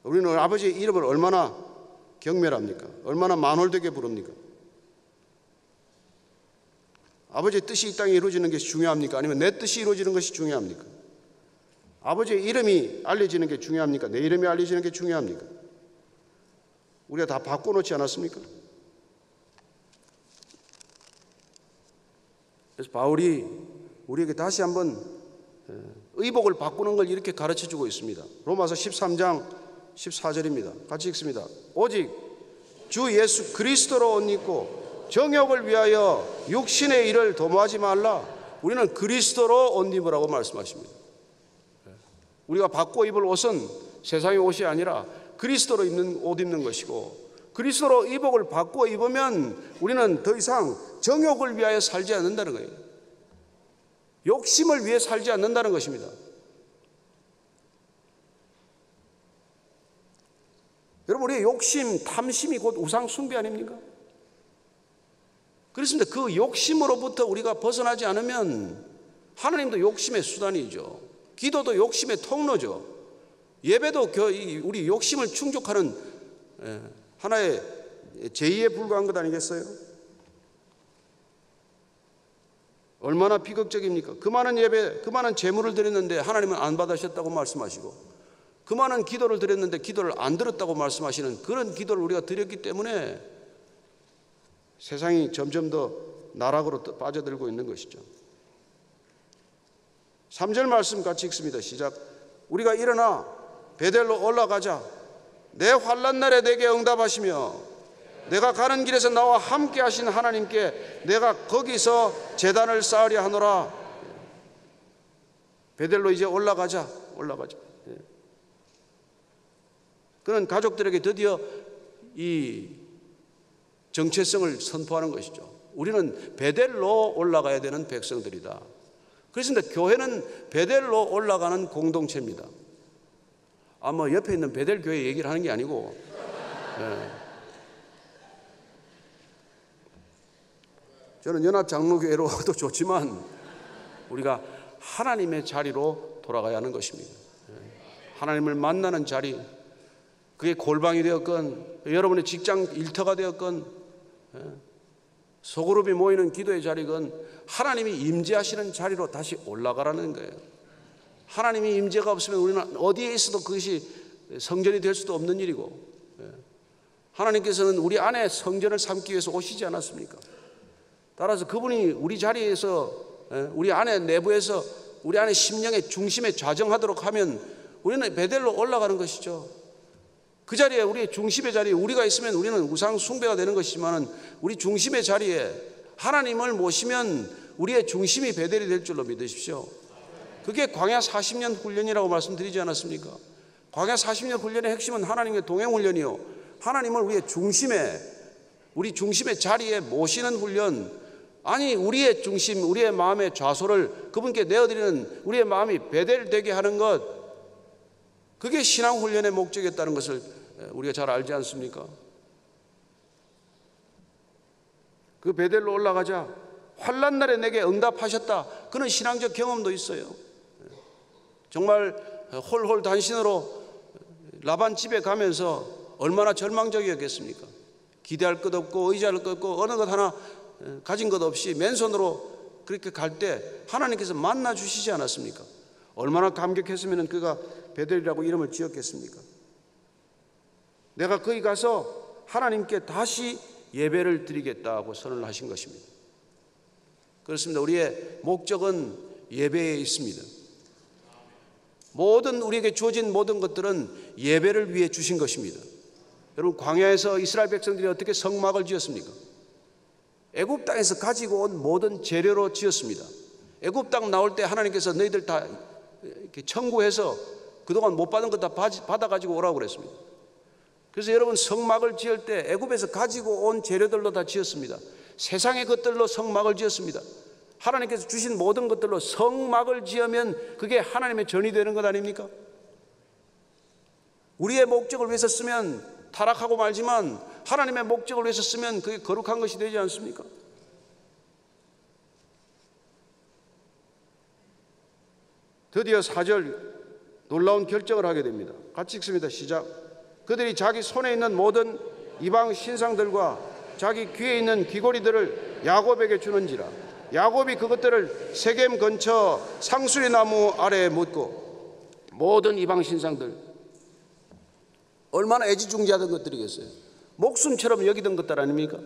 우리는 아버지의 이름을 얼마나 경멸합니까? 얼마나 만홀되게 부릅니까? 아버지의 뜻이 이 땅에 이루어지는 것이 중요합니까? 아니면 내 뜻이 이루어지는 것이 중요합니까? 아버지의 이름이 알려지는 게 중요합니까? 내 이름이 알려지는 게 중요합니까? 우리가 다 바꿔놓지 않았습니까? 그래서 바울이 우리에게 다시 한번 의복을 바꾸는 걸 이렇게 가르쳐주고 있습니다. 로마서 13장 14절입니다. 같이 읽습니다. 오직 주 예수 그리스도로 옷 입고 정욕을 위하여 육신의 일을 도모하지 말라. 우리는 그리스도로 옷 입으라고 말씀하십니다. 우리가 바꿔 입을 옷은 세상의 옷이 아니라 그리스도로 입는 옷 입는 것이고, 그리스도로 의복을 바꿔 입으면 우리는 더 이상 정욕을 위하여 살지 않는다는 거예요. 욕심을 위해 살지 않는다는 것입니다. 여러분, 우리의 욕심, 탐심이 곧 우상 숭배 아닙니까? 그렇습니다. 그 욕심으로부터 우리가 벗어나지 않으면 하나님도 욕심의 수단이죠. 기도도 욕심의 통로죠. 예배도 우리 욕심을 충족하는 하나의 제의에 불과한 것 아니겠어요? 얼마나 비극적입니까? 그 많은 예배, 그 많은 제물을 드렸는데 하나님은 안 받으셨다고 말씀하시고, 그 많은 기도를 드렸는데 기도를 안 들었다고 말씀하시는 그런 기도를 우리가 드렸기 때문에 세상이 점점 더 나락으로 빠져들고 있는 것이죠. 3절 말씀 같이 읽습니다. 시작. 우리가 일어나 베델로 올라가자. 내 환난 날에 내게 응답하시며 내가 가는 길에서 나와 함께 하신 하나님께 내가 거기서 제단을 쌓으려 하노라. 베델로 이제 올라가자. 그는 가족들에게 드디어 이 정체성을 선포하는 것이죠. 우리는 베델로 올라가야 되는 백성들이다. 그렇습니다. 교회는 베델로 올라가는 공동체입니다. 아마 옆에 있는 베델 교회 얘기를 하는 게 아니고, 저는 연합장로교회로도 좋지만 우리가 하나님의 자리로 돌아가야 하는 것입니다. 하나님을 만나는 자리, 그게 골방이 되었건 여러분의 직장 일터가 되었건 소그룹이 모이는 기도의 자리건 하나님이 임재하시는 자리로 다시 올라가라는 거예요. 하나님이 임재가 없으면 우리는 어디에 있어도 그것이 성전이 될 수도 없는 일이고, 하나님께서는 우리 안에 성전을 삼기 위해서 오시지 않았습니까? 따라서 그분이 우리 자리에서, 우리 안에 내부에서 우리 안에 심령의 중심에 좌정하도록 하면 우리는 베델로 올라가는 것이죠. 그 자리에, 우리의 중심의 자리에 우리가 있으면 우리는 우상 숭배가 되는 것이지만, 우리 중심의 자리에 하나님을 모시면 우리의 중심이 베델이 될 줄로 믿으십시오. 그게 광야 40년 훈련이라고 말씀드리지 않았습니까? 광야 40년 훈련의 핵심은 하나님의 동행 훈련이요, 하나님을 우리 중심의 자리에 모시는 훈련. 아니, 우리의 중심, 우리의 마음의 좌소를 그분께 내어드리는 우리의 마음이 베델되게 하는 것, 그게 신앙 훈련의 목적이었다는 것을 우리가 잘 알지 않습니까? 그 베델로 올라가자. 환난 날에 내게 응답하셨다. 그는 신앙적 경험도 있어요. 정말 홀홀 단신으로 라반 집에 가면서 얼마나 절망적이었겠습니까? 기대할 것 없고 의지할 것 없고 어느 것 하나 가진 것 없이 맨손으로 그렇게 갈 때 하나님께서 만나 주시지 않았습니까? 얼마나 감격했으면 그가 베델이라고 이름을 지었겠습니까? 내가 거기 가서 하나님께 다시 예배를 드리겠다고 선언을 하신 것입니다. 그렇습니다. 우리의 목적은 예배에 있습니다. 모든 우리에게 주어진 모든 것들은 예배를 위해 주신 것입니다. 여러분, 광야에서 이스라엘 백성들이 어떻게 성막을 지었습니까? 애굽 땅에서 가지고 온 모든 재료로 지었습니다. 애굽 땅 나올 때 하나님께서 너희들 다 이렇게 청구해서 그동안 못 받은 것 다 받아가지고 오라고 그랬습니다. 그래서 여러분, 성막을 지을 때 애굽에서 가지고 온 재료들로 다 지었습니다. 세상의 것들로 성막을 지었습니다. 하나님께서 주신 모든 것들로 성막을 지으면 그게 하나님의 전이 되는 것 아닙니까? 우리의 목적을 위해서 쓰면 타락하고 말지만 하나님의 목적을 위해서 쓰면 그게 거룩한 것이 되지 않습니까? 드디어 4절 놀라운 결정을 하게 됩니다. 같이 읽습니다. 시작. 그들이 자기 손에 있는 모든 이방 신상들과 자기 귀에 있는 귀고리들을 야곱에게 주는지라. 야곱이 그것들을 세겜 근처 상수리 나무 아래에 묻고, 모든 이방 신상들, 얼마나 애지중지하던 것들이겠어요. 목숨처럼 여기던 것들 아닙니까?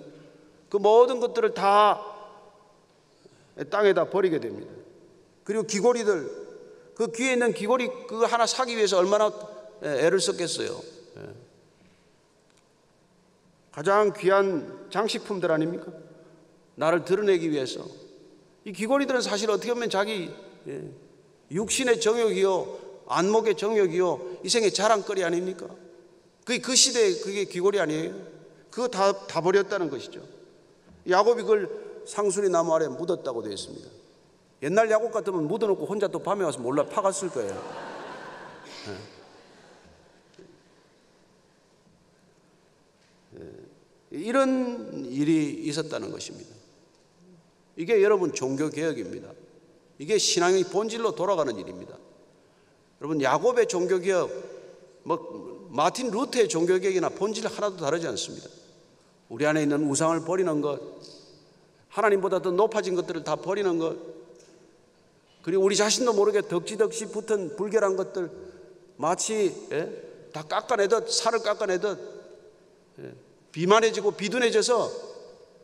그 모든 것들을 다 땅에다 버리게 됩니다. 그리고 귀고리들, 그 귀에 있는 귀고리 그거 하나 사기 위해서 얼마나 애를 썼겠어요. 가장 귀한 장식품들 아닙니까? 나를 드러내기 위해서. 이 귀고리들은 사실 어떻게 보면 자기 육신의 정욕이요, 안목의 정욕이요, 이생의 자랑거리 아닙니까? 그 시대에 그게 귀고리 아니에요? 그거 다 버렸다는 것이죠. 야곱이 그걸 상수리 나무 아래 묻었다고 되어 있습니다. 옛날 야곱 같으면 묻어놓고 혼자 또 밤에 와서 몰라 파갔을 거예요. 이런 일이 있었다는 것입니다. 이게 여러분 종교개혁입니다. 이게 신앙의 본질로 돌아가는 일입니다. 여러분, 야곱의 종교개혁, 마틴 루터의 종교개혁이나 본질 하나도 다르지 않습니다. 우리 안에 있는 우상을 버리는 것, 하나님보다 더 높아진 것들을 다 버리는 것, 그리고 우리 자신도 모르게 덕지덕지 붙은 불결한 것들 마치 다 깎아내듯, 살을 깎아내듯 비만해지고 비둔해져서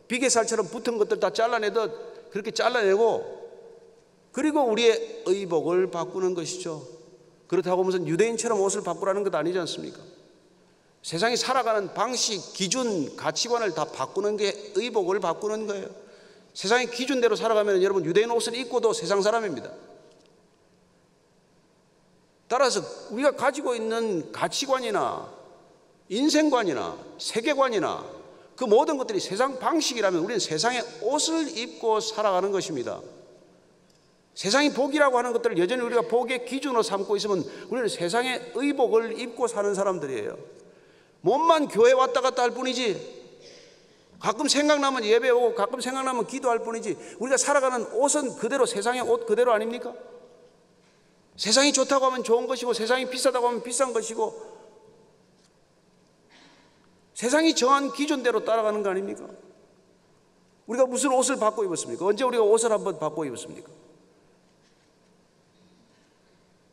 비계살처럼 붙은 것들 다 잘라내듯 그렇게 잘라내고, 그리고 우리의 의복을 바꾸는 것이죠. 그렇다고 무슨 유대인처럼 옷을 바꾸라는 것 아니지 않습니까? 세상이 살아가는 방식, 기준, 가치관을 다 바꾸는 게 의복을 바꾸는 거예요. 세상의 기준대로 살아가면 여러분, 유대인 옷을 입고도 세상 사람입니다. 따라서 우리가 가지고 있는 가치관이나 인생관이나 세계관이나 그 모든 것들이 세상 방식이라면 우리는 세상의 옷을 입고 살아가는 것입니다. 세상이 복이라고 하는 것들을 여전히 우리가 복의 기준으로 삼고 있으면 우리는 세상의 의복을 입고 사는 사람들이에요. 몸만 교회 왔다 갔다 할 뿐이지, 가끔 생각나면 예배 오고 가끔 생각나면 기도할 뿐이지, 우리가 살아가는 옷은 그대로 세상의 옷 그대로 아닙니까? 세상이 좋다고 하면 좋은 것이고, 세상이 비싸다고 하면 비싼 것이고, 세상이 정한 기준대로 따라가는 거 아닙니까? 우리가 무슨 옷을 바꿔 입었습니까? 언제 우리가 옷을 한번 바꿔 입었습니까?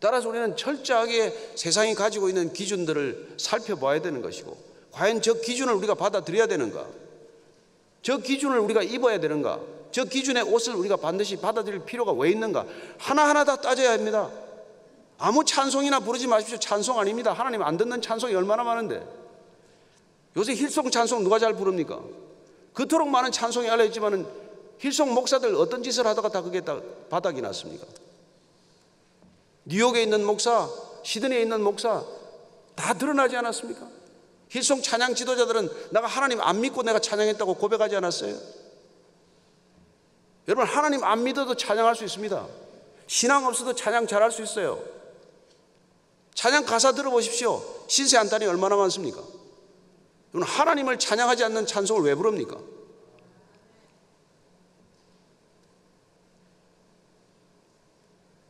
따라서 우리는 철저하게 세상이 가지고 있는 기준들을 살펴봐야 되는 것이고, 과연 저 기준을 우리가 받아들여야 되는가? 저 기준을 우리가 입어야 되는가? 저 기준의 옷을 우리가 반드시 받아들일 필요가 왜 있는가? 하나하나 다 따져야 합니다. 아무 찬송이나 부르지 마십시오. 찬송 아닙니다. 하나님 안 듣는 찬송이 얼마나 많은데. 요새 힐송 찬송 누가 잘 부릅니까? 그토록 많은 찬송이 알려있지만은 힐송 목사들 어떤 짓을 하다가 다 그게 다 바닥이 났습니까? 뉴욕에 있는 목사, 시드니에 있는 목사 다 드러나지 않았습니까? 힐송 찬양 지도자들은 내가 하나님 안 믿고 내가 찬양했다고 고백하지 않았어요? 여러분, 하나님 안 믿어도 찬양할 수 있습니다. 신앙 없어도 찬양 잘할 수 있어요. 찬양 가사 들어보십시오. 신세 한탄이 얼마나 많습니까? 여러분, 하나님을 찬양하지 않는 찬송을 왜 부릅니까?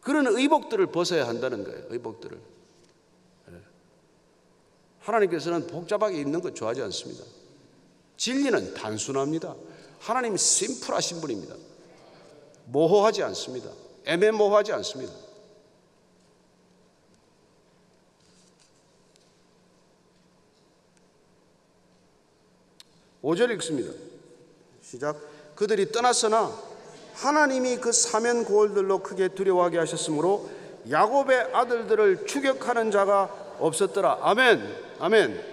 그런 의복들을 벗어야 한다는 거예요. 의복들을. 하나님께서는 복잡하게 입는 것 좋아하지 않습니다. 진리는 단순합니다. 하나님이 심플하신 분입니다. 모호하지 않습니다. 애매모호하지 않습니다. 5절 읽습니다. 시작. 그들이 떠났으나 하나님이 그 사면 고을들로 크게 두려워하게 하셨으므로 야곱의 아들들을 추격하는 자가 없었더라. 아멘. 아멘.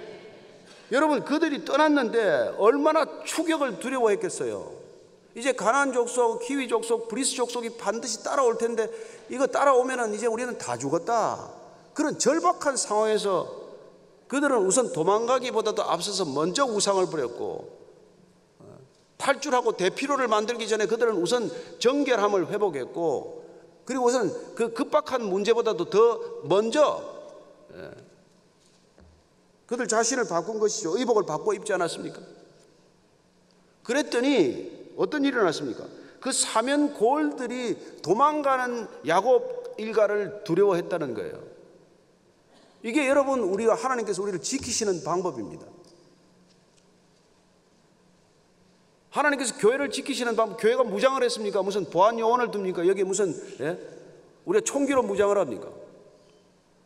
여러분, 그들이 떠났는데 얼마나 추격을 두려워했겠어요. 이제 가나안 족속, 히위 족속, 브리스 족속이 반드시 따라올 텐데 이거 따라오면은 이제 우리는 다 죽었다. 그런 절박한 상황에서 그들은 우선 도망가기보다도 앞서서 먼저 우상을 부렸고, 탈출하고 대피로를 만들기 전에 그들은 우선 정결함을 회복했고, 그리고 우선 그 급박한 문제보다도 더 먼저 그들 자신을 바꾼 것이죠. 의복을 바꿔 입지 않았습니까? 그랬더니 어떤 일이 일어났습니까? 그 사면 고을들이 도망가는 야곱 일가를 두려워했다는 거예요. 이게 여러분, 우리가 하나님께서 우리를 지키시는 방법입니다. 하나님께서 교회를 지키시는 방법, 교회가 무장을 했습니까? 무슨 보안 요원을 둡니까? 여기 무슨 우리가 총기로 무장을 합니까?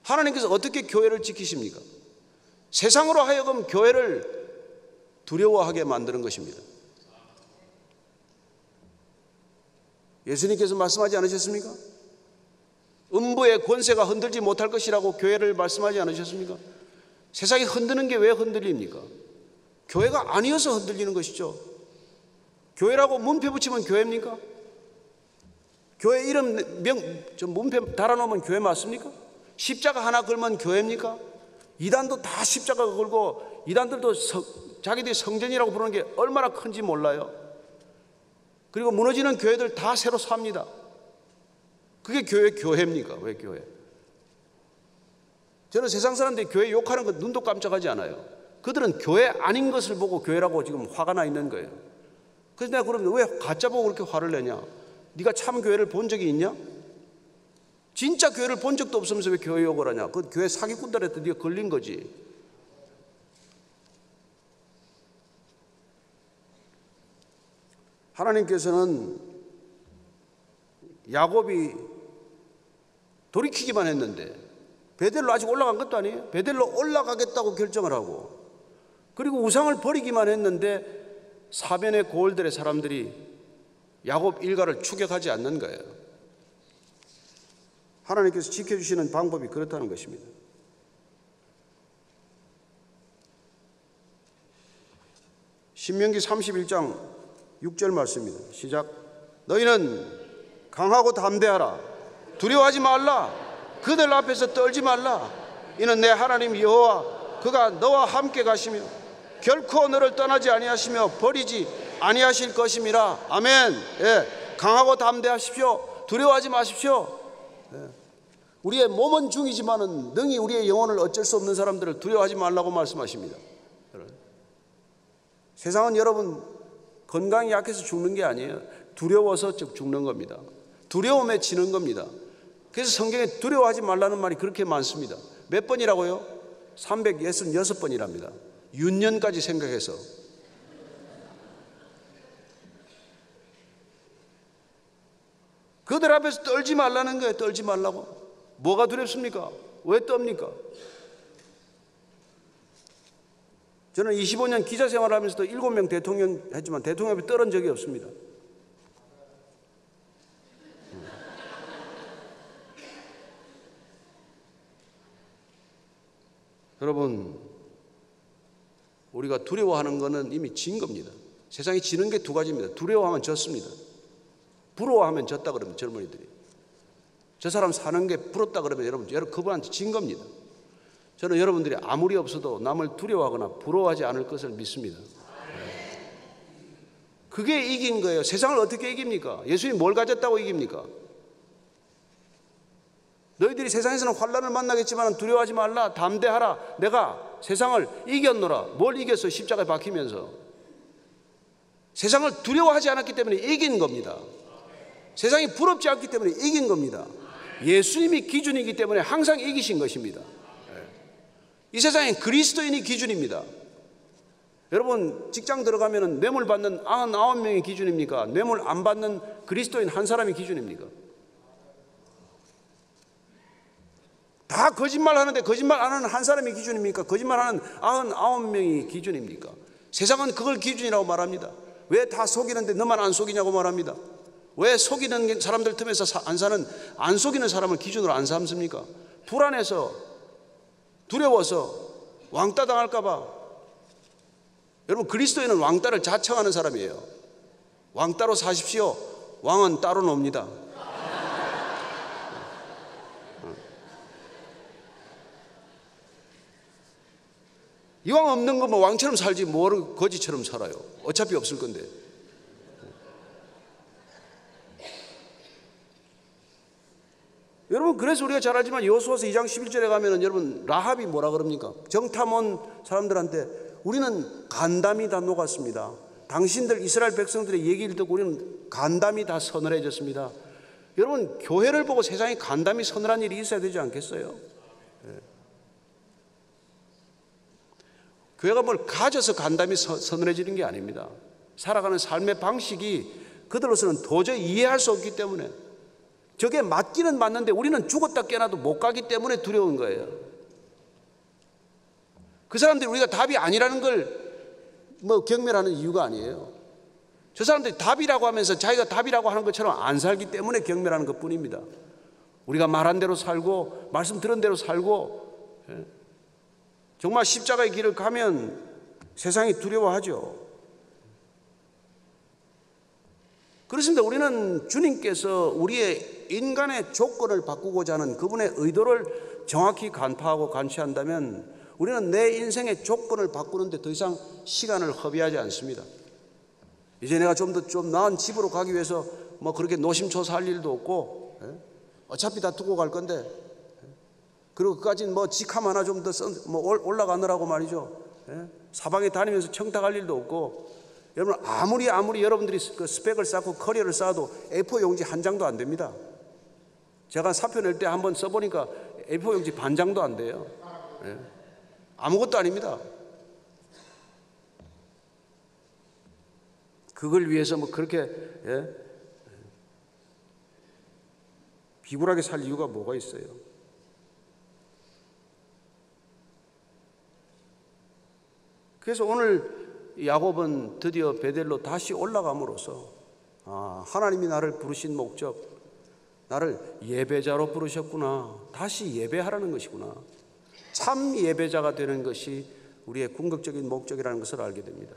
하나님께서 어떻게 교회를 지키십니까? 세상으로 하여금 교회를 두려워하게 만드는 것입니다. 예수님께서 말씀하지 않으셨습니까? 음부의 권세가 흔들지 못할 것이라고 교회를 말씀하지 않으셨습니까? 세상이 흔드는 게 왜 흔들립니까? 교회가 아니어서 흔들리는 것이죠. 교회라고 문패 붙이면 교회입니까? 교회 이름 문패 달아놓으면 교회 맞습니까? 십자가 하나 걸면 교회입니까? 이단도 다 십자가 걸고, 이단들도 자기들이 성전이라고 부르는 게 얼마나 큰지 몰라요. 그리고 무너지는 교회들 다 새로 삽니다. 그게 교회입니까? 왜 교회? 저는 세상 사람들이 교회 욕하는 거 눈도 깜짝하지 않아요. 그들은 교회 아닌 것을 보고 교회라고 지금 화가 나 있는 거예요. 그래서 내가 그러면 왜 가짜 보고 그렇게 화를 내냐? 네가 참 교회를 본 적이 있냐? 진짜 교회를 본 적도 없으면서 왜 교회 욕을 하냐? 그 교회 사기꾼들한테 네가 걸린 거지. 하나님께서는 야곱이 돌이키기만 했는데, 베델로 아직 올라간 것도 아니에요. 베델로 올라가겠다고 결정을 하고, 그리고 우상을 버리기만 했는데 사변의 고을들의 사람들이 야곱 일가를 추격하지 않는 거예요. 하나님께서 지켜주시는 방법이 그렇다는 것입니다. 신명기 31장 6절 말씀입니다. 시작. 너희는 강하고 담대하라. 두려워하지 말라. 그들 앞에서 떨지 말라. 이는 내 하나님 여호와 그가 너와 함께 가시며 결코 너를 떠나지 아니하시며 버리지 아니하실 것임이라. 아멘. 예, 강하고 담대하십시오. 두려워하지 마십시오. 우리의 몸은 중이지만은 능히 우리의 영혼을 어쩔 수 없는 사람들을 두려워하지 말라고 말씀하십니다. 세상은 여러분 건강이 약해서 죽는 게 아니에요. 두려워서 죽는 겁니다. 두려움에 지는 겁니다. 그래서 성경에 두려워하지 말라는 말이 그렇게 많습니다. 몇 번이라고요? 366번이랍니다. 윤년까지 생각해서. 그들 앞에서 떨지 말라는 거예요. 떨지 말라고. 뭐가 두렵습니까? 왜 떱니까? 저는 25년 기자 생활을 하면서도 7명 대통령 했지만 대통령 앞에 떨은 적이 없습니다. 여러분, 우리가 두려워하는 것은 이미 진 겁니다. 세상이 지는 게 두 가지입니다. 두려워하면 졌습니다. 부러워하면 졌다 그러면 젊은이들이. 저 사람 사는 게 부럽다 그러면 여러분 그분한테 진 겁니다. 저는 여러분들이 아무리 없어도 남을 두려워하거나 부러워하지 않을 것을 믿습니다. 그게 이긴 거예요. 세상을 어떻게 이깁니까? 예수님이 뭘 가졌다고 이깁니까? 너희들이 세상에서는 환난을 만나겠지만 두려워하지 말라. 담대하라. 내가 세상을 이겼노라. 뭘 이겼어요? 십자가에 박히면서. 세상을 두려워하지 않았기 때문에 이긴 겁니다. 세상이 부럽지 않기 때문에 이긴 겁니다. 예수님이 기준이기 때문에 항상 이기신 것입니다. 이 세상엔 그리스도인이 기준입니다. 여러분 직장 들어가면 뇌물 받는 99명이 기준입니까? 뇌물 안 받는 그리스도인 한 사람이 기준입니까? 다 거짓말 하는데 거짓말 안 하는 한 사람이 기준입니까? 거짓말 하는 99명이 기준입니까? 세상은 그걸 기준이라고 말합니다. 왜 다 속이는데 너만 안 속이냐고 말합니다. 왜 속이는 사람들 틈에서 안 속이는 사람을 기준으로 안 삼습니까? 불안해서, 두려워서, 왕따 당할까봐. 여러분, 그리스도인은 왕따를 자청하는 사람이에요. 왕따로 사십시오. 왕은 따로 놉니다. 이왕 없는 거 뭐 왕처럼 살지 뭘 거지처럼 살아요. 어차피 없을 건데. 여러분, 그래서 우리가 잘 알지만 여호수아서 2장 11절에 가면은 여러분 라합이 뭐라 그럽니까? 정탐 온 사람들한테 우리는 간담이 다 녹았습니다. 당신들 이스라엘 백성들의 얘기를 듣고 우리는 간담이 다 서늘해졌습니다. 여러분, 교회를 보고 세상에 간담이 서늘한 일이 있어야 되지 않겠어요? 교회가 뭘 가져서 간담이 서늘해지는 게 아닙니다. 살아가는 삶의 방식이 그들로서는 도저히 이해할 수 없기 때문에, 저게 맞기는 맞는데 우리는 죽었다 깨어나도 못 가기 때문에 두려운 거예요. 그 사람들이 우리가 답이 아니라는 걸 뭐 경멸하는 이유가 아니에요. 저 사람들이 답이라고 하면서 자기가 답이라고 하는 것처럼 안 살기 때문에 경멸하는 것 뿐입니다. 우리가 말한 대로 살고 말씀 들은 대로 살고 정말 십자가의 길을 가면 세상이 두려워하죠. 그렇습니다. 우리는 주님께서 우리의 인간의 조건을 바꾸고자 하는 그분의 의도를 정확히 간파하고 관치한다면 우리는 내 인생의 조건을 바꾸는데 더 이상 시간을 허비하지 않습니다. 이제 내가 좀 나은 집으로 가기 위해서 뭐 그렇게 노심초사할 일도 없고, 어차피 다 두고 갈 건데, 그리고 그까진 뭐 직함 하나 좀 더 올라가느라고 말이죠. 사방에 다니면서 청탁할 일도 없고, 여러분 아무리 여러분들이 그 스펙을 쌓고 커리어를 쌓아도 A4 용지 한 장도 안 됩니다. 제가 사표 낼 때 한번 써보니까 A4 용지 반 장도 안 돼요. 아무것도 아닙니다. 그걸 위해서 뭐 그렇게 비굴하게 살 이유가 뭐가 있어요? 그래서 오늘 야곱은 드디어 베델로 다시 올라감으로써 하나님이 나를 부르신 목적, 나를 예배자로 부르셨구나, 다시 예배하라는 것이구나, 참 예배자가 되는 것이 우리의 궁극적인 목적이라는 것을 알게 됩니다.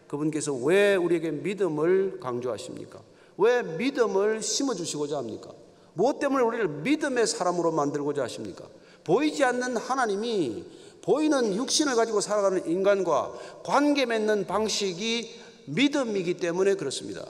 그분께서 왜 우리에게 믿음을 강조하십니까? 왜 믿음을 심어주시고자 합니까? 무엇 때문에 우리를 믿음의 사람으로 만들고자 하십니까? 보이지 않는 하나님이 보이는 육신을 가지고 살아가는 인간과 관계 맺는 방식이 믿음이기 때문에 그렇습니다.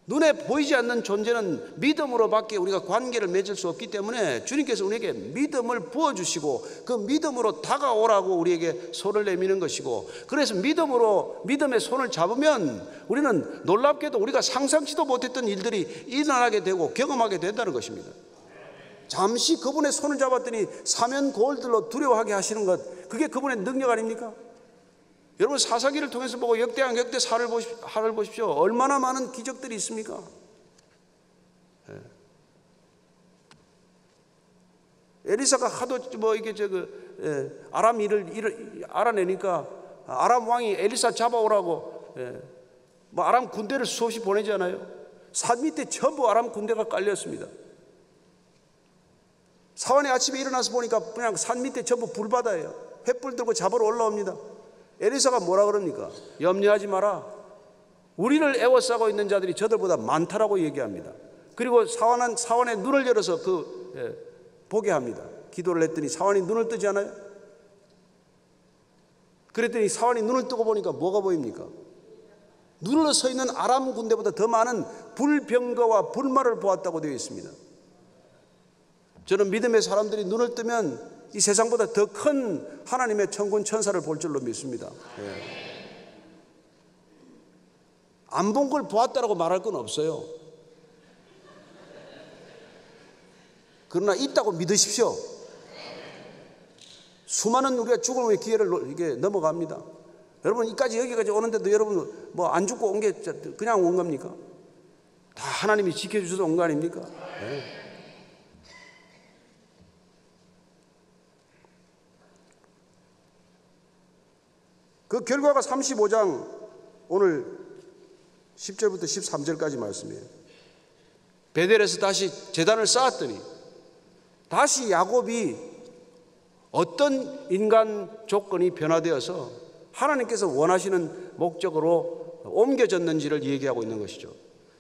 눈에 보이지 않는 존재는 믿음으로밖에 우리가 관계를 맺을 수 없기 때문에 주님께서 우리에게 믿음을 부어주시고 그 믿음으로 다가오라고 우리에게 손을 내미는 것이고, 그래서 믿음의 손을 잡으면 우리는 놀랍게도 우리가 상상치도 못했던 일들이 일어나게 되고 경험하게 된다는 것입니다. 잠시 그분의 손을 잡았더니 사면 고울들로 두려워하게 하시는 것, 그게 그분의 능력 아닙니까? 여러분 사사기를 통해서 보고 역대한 역대사를 보십시오. 얼마나 많은 기적들이 있습니까? 엘리사가 하도 뭐 이게 아람 일을 알아내니까 아람 왕이 엘리사 잡아오라고 뭐 아람 군대를 수없이 보내잖아요. 산 밑에 전부 아람 군대가 깔렸습니다. 사환이 아침에 일어나서 보니까 그냥 산 밑에 전부 불바다예요. 횃불 들고 잡으러 올라옵니다. 엘리사가 뭐라 그럽니까? 염려하지 마라. 우리를 애워싸고 있는 자들이 저들보다 많다라고 얘기합니다. 그리고 사환의 눈을 열어서 보게 합니다. 기도를 했더니 사환이 눈을 뜨지 않아요? 그랬더니 사환이 눈을 뜨고 보니까 뭐가 보입니까? 눈으로 서 있는 아람 군대보다 더 많은 불병거와 불말을 보았다고 되어 있습니다. 저는 믿음의 사람들이 눈을 뜨면 이 세상보다 더 큰 하나님의 천군 천사를 볼 줄로 믿습니다. 안 본 걸 보았다라고 말할 건 없어요. 그러나 있다고 믿으십시오. 수많은 우리가 죽음의 기회를 이게 넘어갑니다. 여러분 여기까지 오는데도 여러분 뭐 안 죽고 온 게 그냥 온 겁니까? 다 하나님이 지켜주셔서 온 거 아닙니까? 그 결과가 35장 오늘 10절부터 13절까지 말씀이에요. 베델에서 다시 제단을 쌓았더니 다시 야곱이 어떤 인간 조건이 변화되어서 하나님께서 원하시는 목적으로 옮겨졌는지를 얘기하고 있는 것이죠.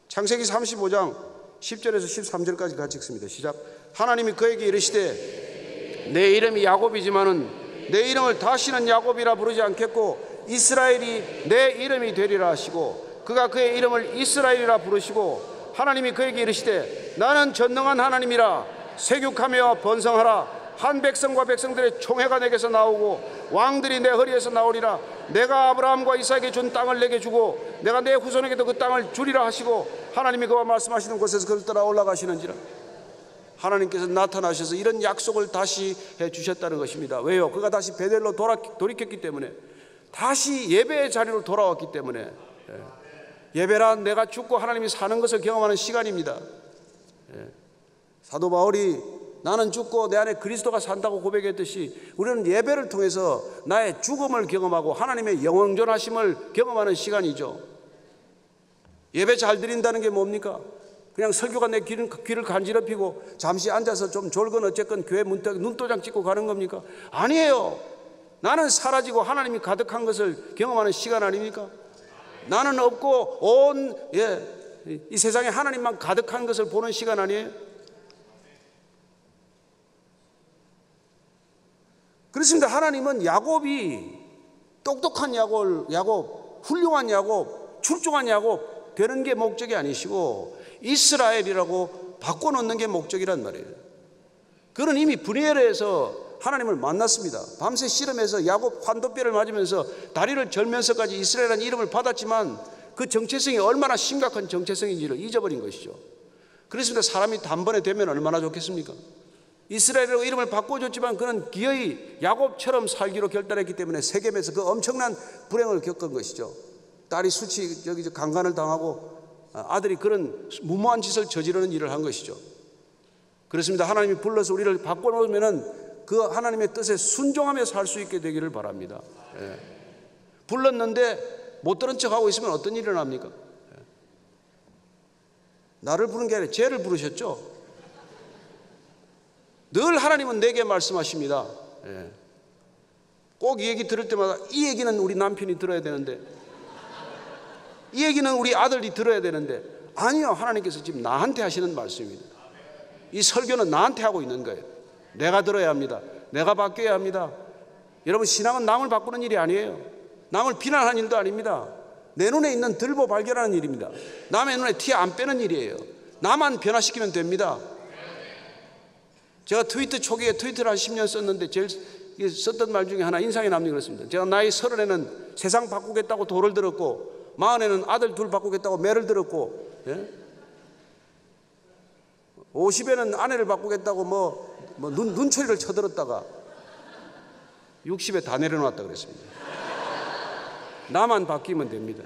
창세기 35장 10절에서 13절까지 같이 읽습니다. 시작. 하나님이 그에게 이르시되 내 이름이 야곱이지만은 내 이름을 다시는 야곱이라 부르지 않겠고 이스라엘이 내 이름이 되리라 하시고 그가 그의 이름을 이스라엘이라 부르시고 하나님이 그에게 이르시되 나는 전능한 하나님이라 세륙하며 번성하라. 한 백성과 백성들의 총회가 내게서 나오고 왕들이 내 허리에서 나오리라. 내가 아브라함과 이삭에게 준 땅을 내게 주고 내가 내 후손에게도 그 땅을 주리라 하시고 하나님이 그와 말씀하시는 곳에서 그를 따라 올라가시는지라. 하나님께서 나타나셔서 이런 약속을 다시 해주셨다는 것입니다. 왜요? 그가 다시 베델로 돌이켰기 때문에, 다시 예배의 자리로 돌아왔기 때문에. 예배란 내가 죽고 하나님이 사는 것을 경험하는 시간입니다. 사도 바울이 나는 죽고 내 안에 그리스도가 산다고 고백했듯이 우리는 예배를 통해서 나의 죽음을 경험하고 하나님의 영원존하심을 경험하는 시간이죠. 예배 잘 드린다는 게 뭡니까? 그냥 설교가 내 귀를 간지럽히고 잠시 앉아서 좀 졸건 어쨌건 교회 문턱 눈도장 찍고 가는 겁니까? 아니에요. 나는 사라지고 하나님이 가득한 것을 경험하는 시간 아닙니까? 나는 없고 온 이 세상에 하나님만 가득한 것을 보는 시간 아니에요? 그렇습니다. 하나님은 야곱이 똑똑한 야곱, 훌륭한 야곱, 출중한 야곱 되는 게 목적이 아니시고 이스라엘이라고 바꿔놓는 게 목적이란 말이에요. 그는 이미 브니엘에서 하나님을 만났습니다. 밤새 씨름해서 야곱 환도뼈를 맞으면서 다리를 절면서까지 이스라엘이라는 이름을 받았지만 그 정체성이 얼마나 심각한 정체성인지를 잊어버린 것이죠. 그렇습니다. 사람이 단번에 되면 얼마나 좋겠습니까? 이스라엘이라고 이름을 바꿔줬지만 그는 기어이 야곱처럼 살기로 결단했기 때문에 세겜에서 그 엄청난 불행을 겪은 것이죠. 딸이 수치 여기 강간을 당하고 아들이 그런 무모한 짓을 저지르는 일을 한 것이죠. 그렇습니다. 하나님이 불러서 우리를 바꿔놓으면은 그 하나님의 뜻에 순종하며 살 수 있게 되기를 바랍니다. 불렀는데 못 들은 척하고 있으면 어떤 일이 일어납니까? 나를 부른 게 아니라 쟤를 부르셨죠. 늘 하나님은 내게 말씀하십니다. 꼭 이 얘기 들을 때마다 이 얘기는 우리 남편이 들어야 되는데, 이 얘기는 우리 아들이 들어야 되는데, 아니요, 하나님께서 지금 나한테 하시는 말씀입니다. 이 설교는 나한테 하고 있는 거예요. 내가 들어야 합니다. 내가 바뀌어야 합니다. 여러분, 신앙은 남을 바꾸는 일이 아니에요. 남을 비난하는 일도 아닙니다. 내 눈에 있는 들보 발견하는 일입니다. 남의 눈에 티 안 빼는 일이에요. 나만 변화시키면 됩니다. 제가 트위터 초기에 트위터를 한 10년 썼는데 제일 썼던 말 중에 하나 인상이 남는 게 그렇습니다. 제가 나이 30에는 세상 바꾸겠다고 돌을 들었고 40에는 아들 둘 바꾸겠다고 매를 들었고 50에는 아내를 바꾸겠다고 눈초리를 쳐들었다가 60에 다 내려놨다 그랬습니다. 나만 바뀌면 됩니다.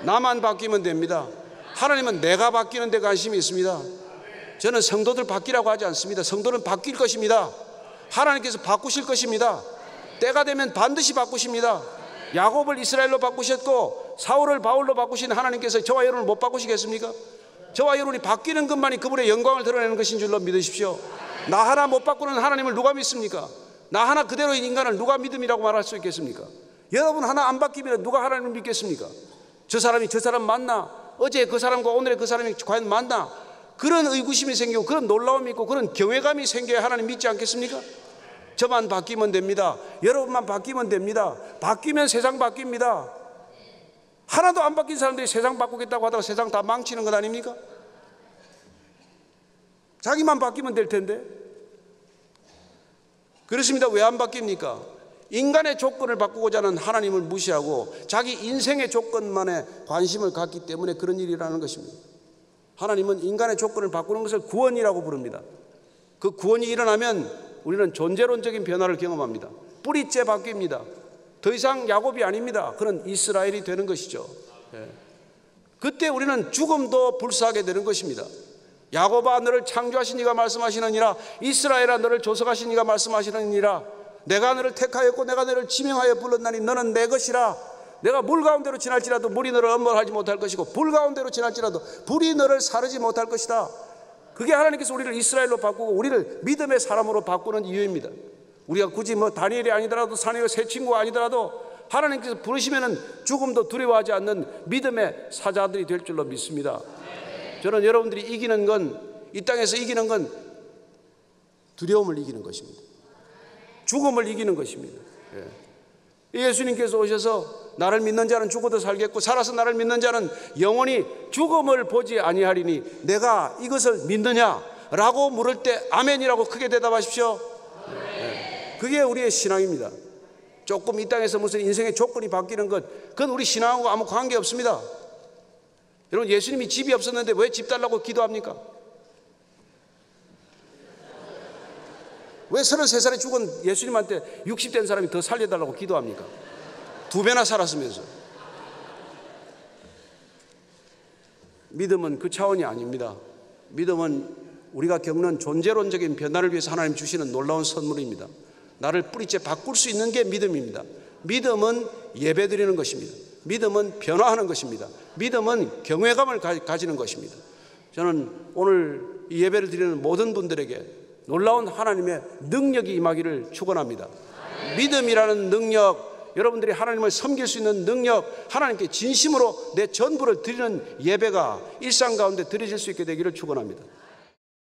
나만 바뀌면 됩니다. 하나님은 내가 바뀌는 데 관심이 있습니다. 저는 성도들 바뀌라고 하지 않습니다. 성도는 바뀔 것입니다. 하나님께서 바꾸실 것입니다. 때가 되면 반드시 바꾸십니다. 야곱을 이스라엘로 바꾸셨고 사울을 바울로 바꾸신 하나님께서 저와 여러분을 못 바꾸시겠습니까? 저와 여러분이 바뀌는 것만이 그분의 영광을 드러내는 것인 줄로 믿으십시오. 나 하나 못 바꾸는 하나님을 누가 믿습니까? 나 하나 그대로인 인간을 누가 믿음이라고 말할 수 있겠습니까? 여러분 하나 안 바뀌면 누가 하나님을 믿겠습니까? 저 사람이 저 사람 맞나? 어제 그 사람과 오늘의 그 사람이 과연 맞나? 그런 의구심이 생기고 그런 놀라움이 있고 그런 경외감이 생겨야 하나님 믿지 않겠습니까? 저만 바뀌면 됩니다. 여러분만 바뀌면 됩니다. 바뀌면 세상 바뀝니다. 하나도 안 바뀐 사람들이 세상 바꾸겠다고 하다가 세상 다 망치는 것 아닙니까? 자기만 바뀌면 될 텐데. 그렇습니다. 왜 안 바뀝니까? 인간의 조건을 바꾸고자 하는 하나님을 무시하고 자기 인생의 조건만에 관심을 갖기 때문에 그런 일이 일어나는 것입니다. 하나님은 인간의 조건을 바꾸는 것을 구원이라고 부릅니다. 그 구원이 일어나면 우리는 존재론적인 변화를 경험합니다. 뿌리째 바뀝니다. 더 이상 야곱이 아닙니다. 그는 이스라엘이 되는 것이죠. 그때 우리는 죽음도 불사하게 되는 것입니다. 야곱아 너를 창조하신 이가 말씀하시느니라, 이스라엘아 너를 조성하신 이가 말씀하시느니라. 내가 너를 택하였고 내가 너를 지명하여 불렀나니 너는 내 것이라. 내가 물 가운데로 지날지라도 물이 너를 엄벌하지 못할 것이고 불 가운데로 지날지라도 불이 너를 사르지 못할 것이다. 그게 하나님께서 우리를 이스라엘로 바꾸고 우리를 믿음의 사람으로 바꾸는 이유입니다. 우리가 굳이 뭐 다니엘이 아니더라도 사내의 새 친구가 아니더라도 하나님께서 부르시면은 죽음도 두려워하지 않는 믿음의 사자들이 될 줄로 믿습니다. 저는 여러분들이 이기는 건, 이 땅에서 이기는 건 두려움을 이기는 것입니다. 죽음을 이기는 것입니다. 예수님께서 오셔서 나를 믿는 자는 죽어도 살겠고 살아서 나를 믿는 자는 영원히 죽음을 보지 아니하리니 내가 이것을 믿느냐라고 물을 때 아멘이라고 크게 대답하십시오. 그게 우리의 신앙입니다. 조금 이 땅에서 무슨 인생의 조건이 바뀌는 것, 그건 우리 신앙하고 아무 관계 없습니다. 여러분, 예수님이 집이 없었는데 왜 집 달라고 기도합니까? 왜 33살에 죽은 예수님한테 60된 사람이 더 살려달라고 기도합니까? 2배나 살았으면서. 믿음은 그 차원이 아닙니다. 믿음은 우리가 겪는 존재론적인 변화를 위해서 하나님 주시는 놀라운 선물입니다. 나를 뿌리째 바꿀 수 있는 게 믿음입니다. 믿음은 예배드리는 것입니다. 믿음은 변화하는 것입니다. 믿음은 경외감을 가지는 것입니다. 저는 오늘 이 예배를 드리는 모든 분들에게 놀라운 하나님의 능력이 임하기를 축원합니다. 믿음이라는 능력, 여러분들이 하나님을 섬길 수 있는 능력, 하나님께 진심으로 내 전부를 드리는 예배가 일상 가운데 드려질 수 있게 되기를 축원합니다.